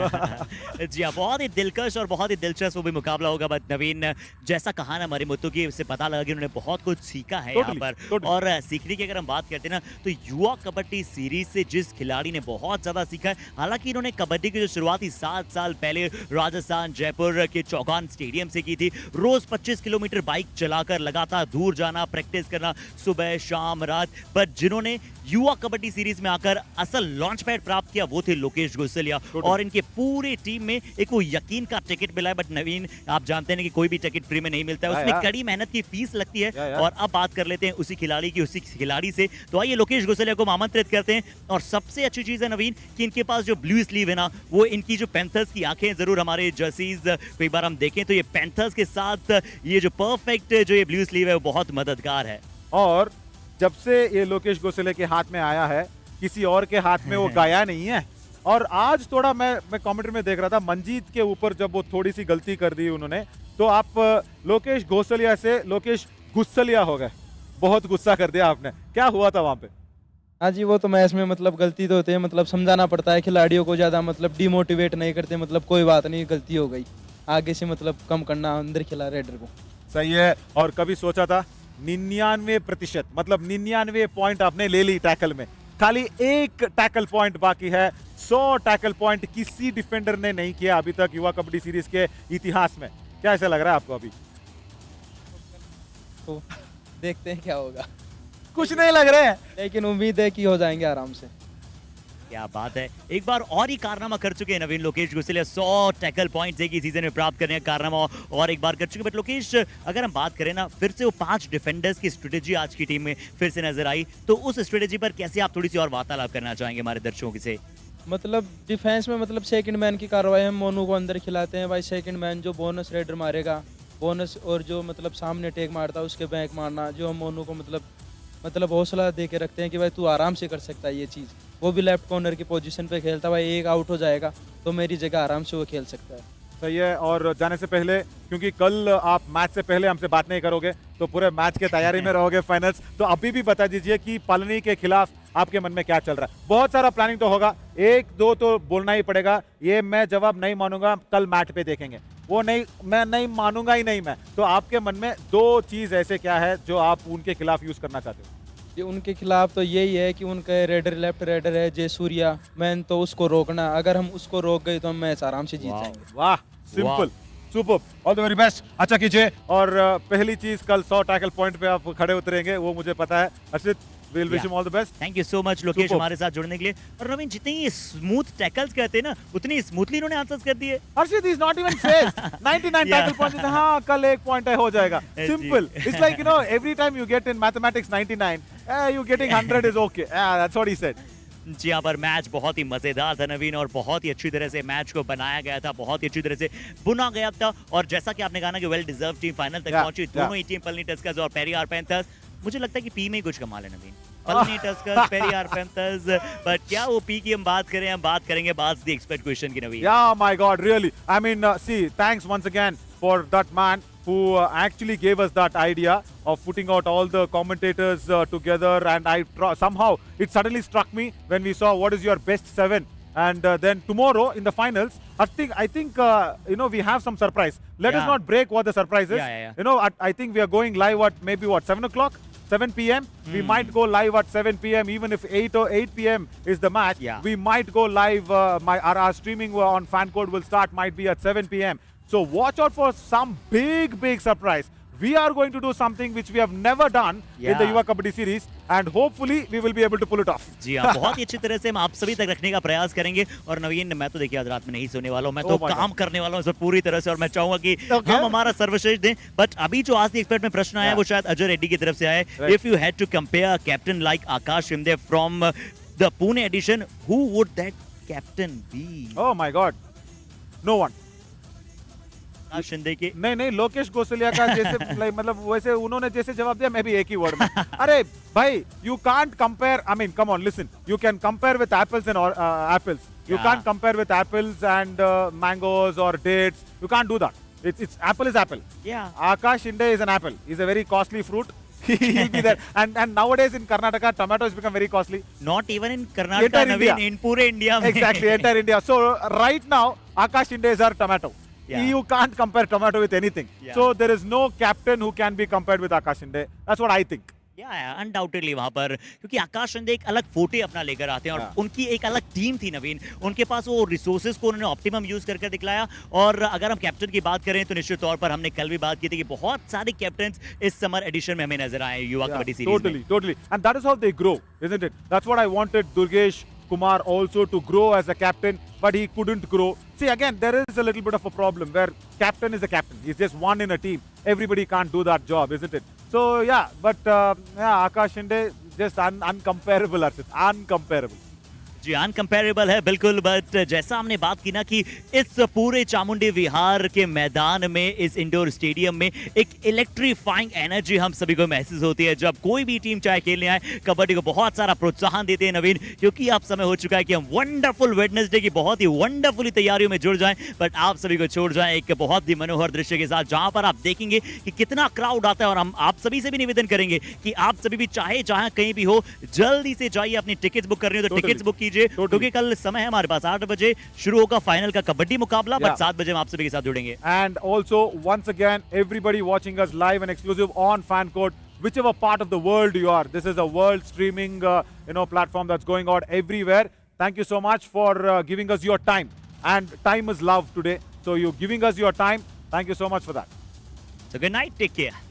जी हाँ, बहुत ही दिलकश और बहुत ही दिलचस्प वो भी मुकाबला होगा. बट नवीन, जैसा कहा ना हमारे मुत्तू की, उससे पता लगा कि उन्होंने बहुत कुछ सीखा है यहाँ पर. और सीखने की अगर हम बात करते हैं ना, तो युवा कबड्डी सीरीज से जिस खिलाड़ी ने बहुत ज़्यादा सीखा है. हालांकि इन्होंने कबड्डी की जो शुरुआत 7 साल पहले राजस्थान जयपुर के चौगान स्टेडियम से की थी. रोज 25 किलोमीटर बाइक चलाकर लगातार दूर जाना, प्रैक्टिस करना सुबह शाम रात. बट जिन्होंने युवा कबड्डी सीरीज में आकर असल लॉन्च पैड प्राप्त किया वो थे लोकेश गोसलिया. और इनके पूरे टीम में एक वो यकीन का टिकट मिला है. बट नवीन, आप जानते हैं कि कोई भी टिकट फ्री में नहीं मिलता है, उसमें कड़ी मेहनत की फीस लगती है. और अब बात कर लेते हैं उसी खिलाड़ी की, उसी खिलाड़ी से. तो आइए लोकेश गोसलिया को आमंत्रित करते हैं. और सबसे अच्छी चीज है नवीन कि इनके पास जो ब्लू स्लीव है ना, वो इनकी जो पैंथर्स की आंखें, जरूर हमारे जर्सीज कई बार हम देखें तो ये पैंथर्स के साथ ये जो परफेक्ट जो ये ब्लू स्लीव है वो बहुत मददगार है. और जब से ये लोकेश गोसले के हाथ में आया है, किसी और के हाथ में वो गया नहीं है. और आज थोड़ा मैं कमेंट्री में देख रहा था, मंजीत के ऊपर जब वो थोड़ी सी गलती कर दी उन्होंने, तो आप लोकेश गोसलिया से लोकेश गुस्सलिया हो गए. बहुत गुस्सा कर दिया आपने. क्या हुआ था वहां पे? हाँ जी, वो तो मैच में मतलब गलती तो होती है, मतलब समझाना पड़ता है खिलाड़ियों को, ज़्यादा मतलब डिमोटिवेट नहीं करते, मतलब कोई बात नहीं, गलती हो गई, आगे से मतलब कम करना अंदर खिला रेडर को. सही है. और कभी सोचा था 99%, मतलब 99 पॉइंट आपने ले ली टैकल में, खाली एक टैकल पॉइंट बाकी है। 100 टैकल पॉइंट किसी डिफेंडर ने नहीं किया अभी तक युवा कबड्डी सीरीज के इतिहास में। क्या ऐसा लग रहा है आपको अभी? तो देखते हैं क्या होगा, कुछ नहीं लग रहे हैं। लेकिन उम्मीद है कि हो जाएंगे आराम से। क्या बात है, एक बार और ही कारनामा कर चुके हैं नवीन लोकेश गुसलिया। 100 टैकल पॉइंट्स एक ही सीजन में प्राप्त करने का कारनामा और एक बार कर चुके। बट लोकेश, अगर हम बात करें ना, फिर से वो 5 डिफेंडर्स की स्ट्रेटेजी आज की टीम में फिर से नजर आई, तो उस स्ट्रेटेजी पर कैसे आप थोड़ी सी और वार्तालाप करना चाहेंगे हमारे दर्शकों से? मतलब डिफेंस में मतलब सेकंड मैन की कार्रवाई हम मोनू को अंदर खिलाते हैं भाई। सेकंड मैन जो बोनस रेडर मारेगा बोनस, और जो मतलब सामने टेक मारता है उसके बैक मारना, जो हम मोनू को मतलब हौसला दे के रखते हैं कि भाई तू आराम से कर सकता है ये चीज़। वो भी लेफ्ट कॉर्नर की पोजीशन पे खेलता है भाई, एक आउट हो जाएगा तो मेरी जगह आराम से वो खेल सकता है। सही है। और जाने से पहले, क्योंकि कल आप मैच से पहले हमसे बात नहीं करोगे तो पूरे मैच के तैयारी में रहोगे फाइनल्स, तो अभी भी बता दीजिए कि पालनी के खिलाफ आपके मन में क्या चल रहा है? बहुत सारा प्लानिंग तो होगा, 1-2 तो बोलना ही पड़ेगा। ये मैं जवाब नहीं मानूंगा, कल मैच पे देखेंगे। वो नहीं, मैं नहीं मानूंगा ही नहीं मैं। तो आपके मन में 2 चीज ऐसे क्या है जो आप उनके खिलाफ यूज करना चाहते हो? ये उनके खिलाफ तो यही है कि उनका रेडर लेफ्ट रेडर है जय सूर्या मैन, तो उसको रोकना। अगर हम उसको रोक गए तो हम मैच आराम से जीत जाएंगे। वाह, simple, super, all the very best. अच्छा कीजिए। और पहली चीज, कल 100 टैकल पॉइंट पे आप खड़े उतरेंगे, वो मुझे पता है। Arshit, we'll wish him all the best. Thank you so much Lokesh Superb. हमारे साथ जुड़ने के लिए। और नवीन, जितने ही स्मूथ टैकल्स कहते हैं ना, उतनी स्मूथली इन्होंने आंसर्स कर दिए। Arshit is not even faced. 99 Yeah. tackle points. हाँ, कल 1 पॉइंट है, हो जाएगा। जी। Simple. It's like, you know, every time you get in mathematics 99, you getting 100 is okay. That's what he said. जी, यहाँ पर मैच बहुत ही मजेदार था नवीन, और बहुत ही अच्छी तरह से मैच को बनाया गया था, बहुत ही अच्छी तरह से बुना गया था। और जैसा कि आपने कहा ना कि वेल डिजर्व टीम फाइनल तक पहुंची, दोनों ही टीम पलनी टस्कर्स और पेरियार पैंथर्स। मुझे लगता है कि पी में ही कुछ कमाल है Naveen, Palani tuskers, Periyar panthers. But क्या वो पी की हम बात करें, हम बात करेंगे बाद द एक्सपेक्ट क्वेश्चन की नवीन। Yeah, my God, really. I mean, see, thanks once again for that man who actually gave us that idea of putting out all the commentators together. And somehow it suddenly struck me when we saw what is your best 7. And then tomorrow in the finals, I think you know, we have some surprise. Let us not break what the surprise is. Yeah. You know, I think we are going live at maybe 7 o'clock. 7 p.m. We might go live at 7 p.m. Even if 8 p.m. is the match, we might go live. Our streaming on FanCode will start, might be at 7 p.m. So watch out for some big surprise. We are going to do something which we have never done in the Yuva Kabaddi series, and hopefully we will be able to pull it off. जी हाँ, बहुत ही अच्छी तरह से हम आप सभी तक रखने का प्रयास करेंगे। और नवीन, मैं तो देखिए आज रात में नहीं सोने वाला हूँ, मैं तो काम करने वाला हूँ इस पर पूरी तरह से, और मैं चाहूंगा कि हम हमारा सर्वश्रेष्ठ दें। बट अभी जो आज एक्सपर्ट में प्रश्न आया वो शायद अजय रेड्डी की तरफ से आया है। If you had to compare captain like Akash Shinde from the Pune edition, who would that captain be? Oh my God, no one. Akash Shinde के नहीं, लोकेश गोसलिया का जैसे मतलब वैसे उन्होंने जैसे जवाब दिया, मैं भी एक ही वर्ड में। अरे भाई, you can't compare. I mean, come on, listen. You can compare with apples and apples. You can't compare with apples and mangoes or dates. You can't do that. It's apple is apple. Yeah. Akash Shinde is an apple. He's a very costly fruit. He'll be there. And nowadays in Karnataka, tomato has become very costly. Not even in Karnataka, Naveen, in पूरे India में. Exactly, entire India. So right now, Akash Shinde is our tomato. Yeah. You can't compare tomato with anything. Yeah. So there is no captain who can be compared with Akash Shinde. That's what I think. Undoubtedly वहां पर, क्योंकि आकाश शिंदे एक अलग फोटे अपना लेकर आते हैं, और उनकी एक अलग टीम थी नवीन। उनके पास वो रिसोर्सेज को उन्होंने ऑप्टिमम यूज करके दिखलाया। और अगर हम कैप्टन की बात करें तो निश्चित तौर पर हमने कल भी बात की थी कि बहुत सारे कैप्टन्स इस समर एडिशन में हमें नजर आए युवा कबड्डी सीरीज में। Totally. And that is how they grow, isn't it? That's what I wanted Durgesh Kumar also to grow as a captain, but he couldn't grow. See, again, there is a little bit of a problem where captain is a captain. He's just one in a team. Everybody can't do that job, isn't it? So, yeah, but Akash Shinde, just uncomparable, Arshit. Uncomparable. Ji, uncomparable है बिल्कुल। But जैसा हमने बात की ना कि इस पूरे चामुंडी विहार के मैदान में, इस इंडोर स्टेडियम में एक इलेक्ट्रीफाइंग एनर्जी हम सभी को महसूस होती है जब कोई भी टीम चाहे खेलने आए। कबड्डी को बहुत सारा प्रोत्साहन देते हैं नवीन, क्योंकि अब समय हो चुका है कि हम वंडरफुल वेडनेसडे की बहुत ही वंडरफुली तैयारियों में जुड़ जाएं। बट आप सभी को छोड़ जाएं एक बहुत ही मनोहर दृश्य के साथ, जहां पर आप देखेंगे कि कितना क्राउड आता है। और हम आप सभी से भी निवेदन करेंगे कि आप सभी भी चाहे जहां कहीं भी हो, जल्दी से जाइए, अपनी टिकट्स बुक करनी हो तो टिकट्स बुक कीजिए, क्योंकि कल समय है हमारे पास 8 बजे शुरू होगा फाइनल का कबड्डी मुकाबला। बट 7 बजे हम आप सभी के साथ जुड़ेंगे। And also, once again, everybody watching us live and exclusive on FanCode, whichever part of the world you are. This is a world streaming platform that's going on everywhere. Thank you so much for giving us your time. And time is love today. So you're giving us your time. Thank you so much for that. So good night, take care.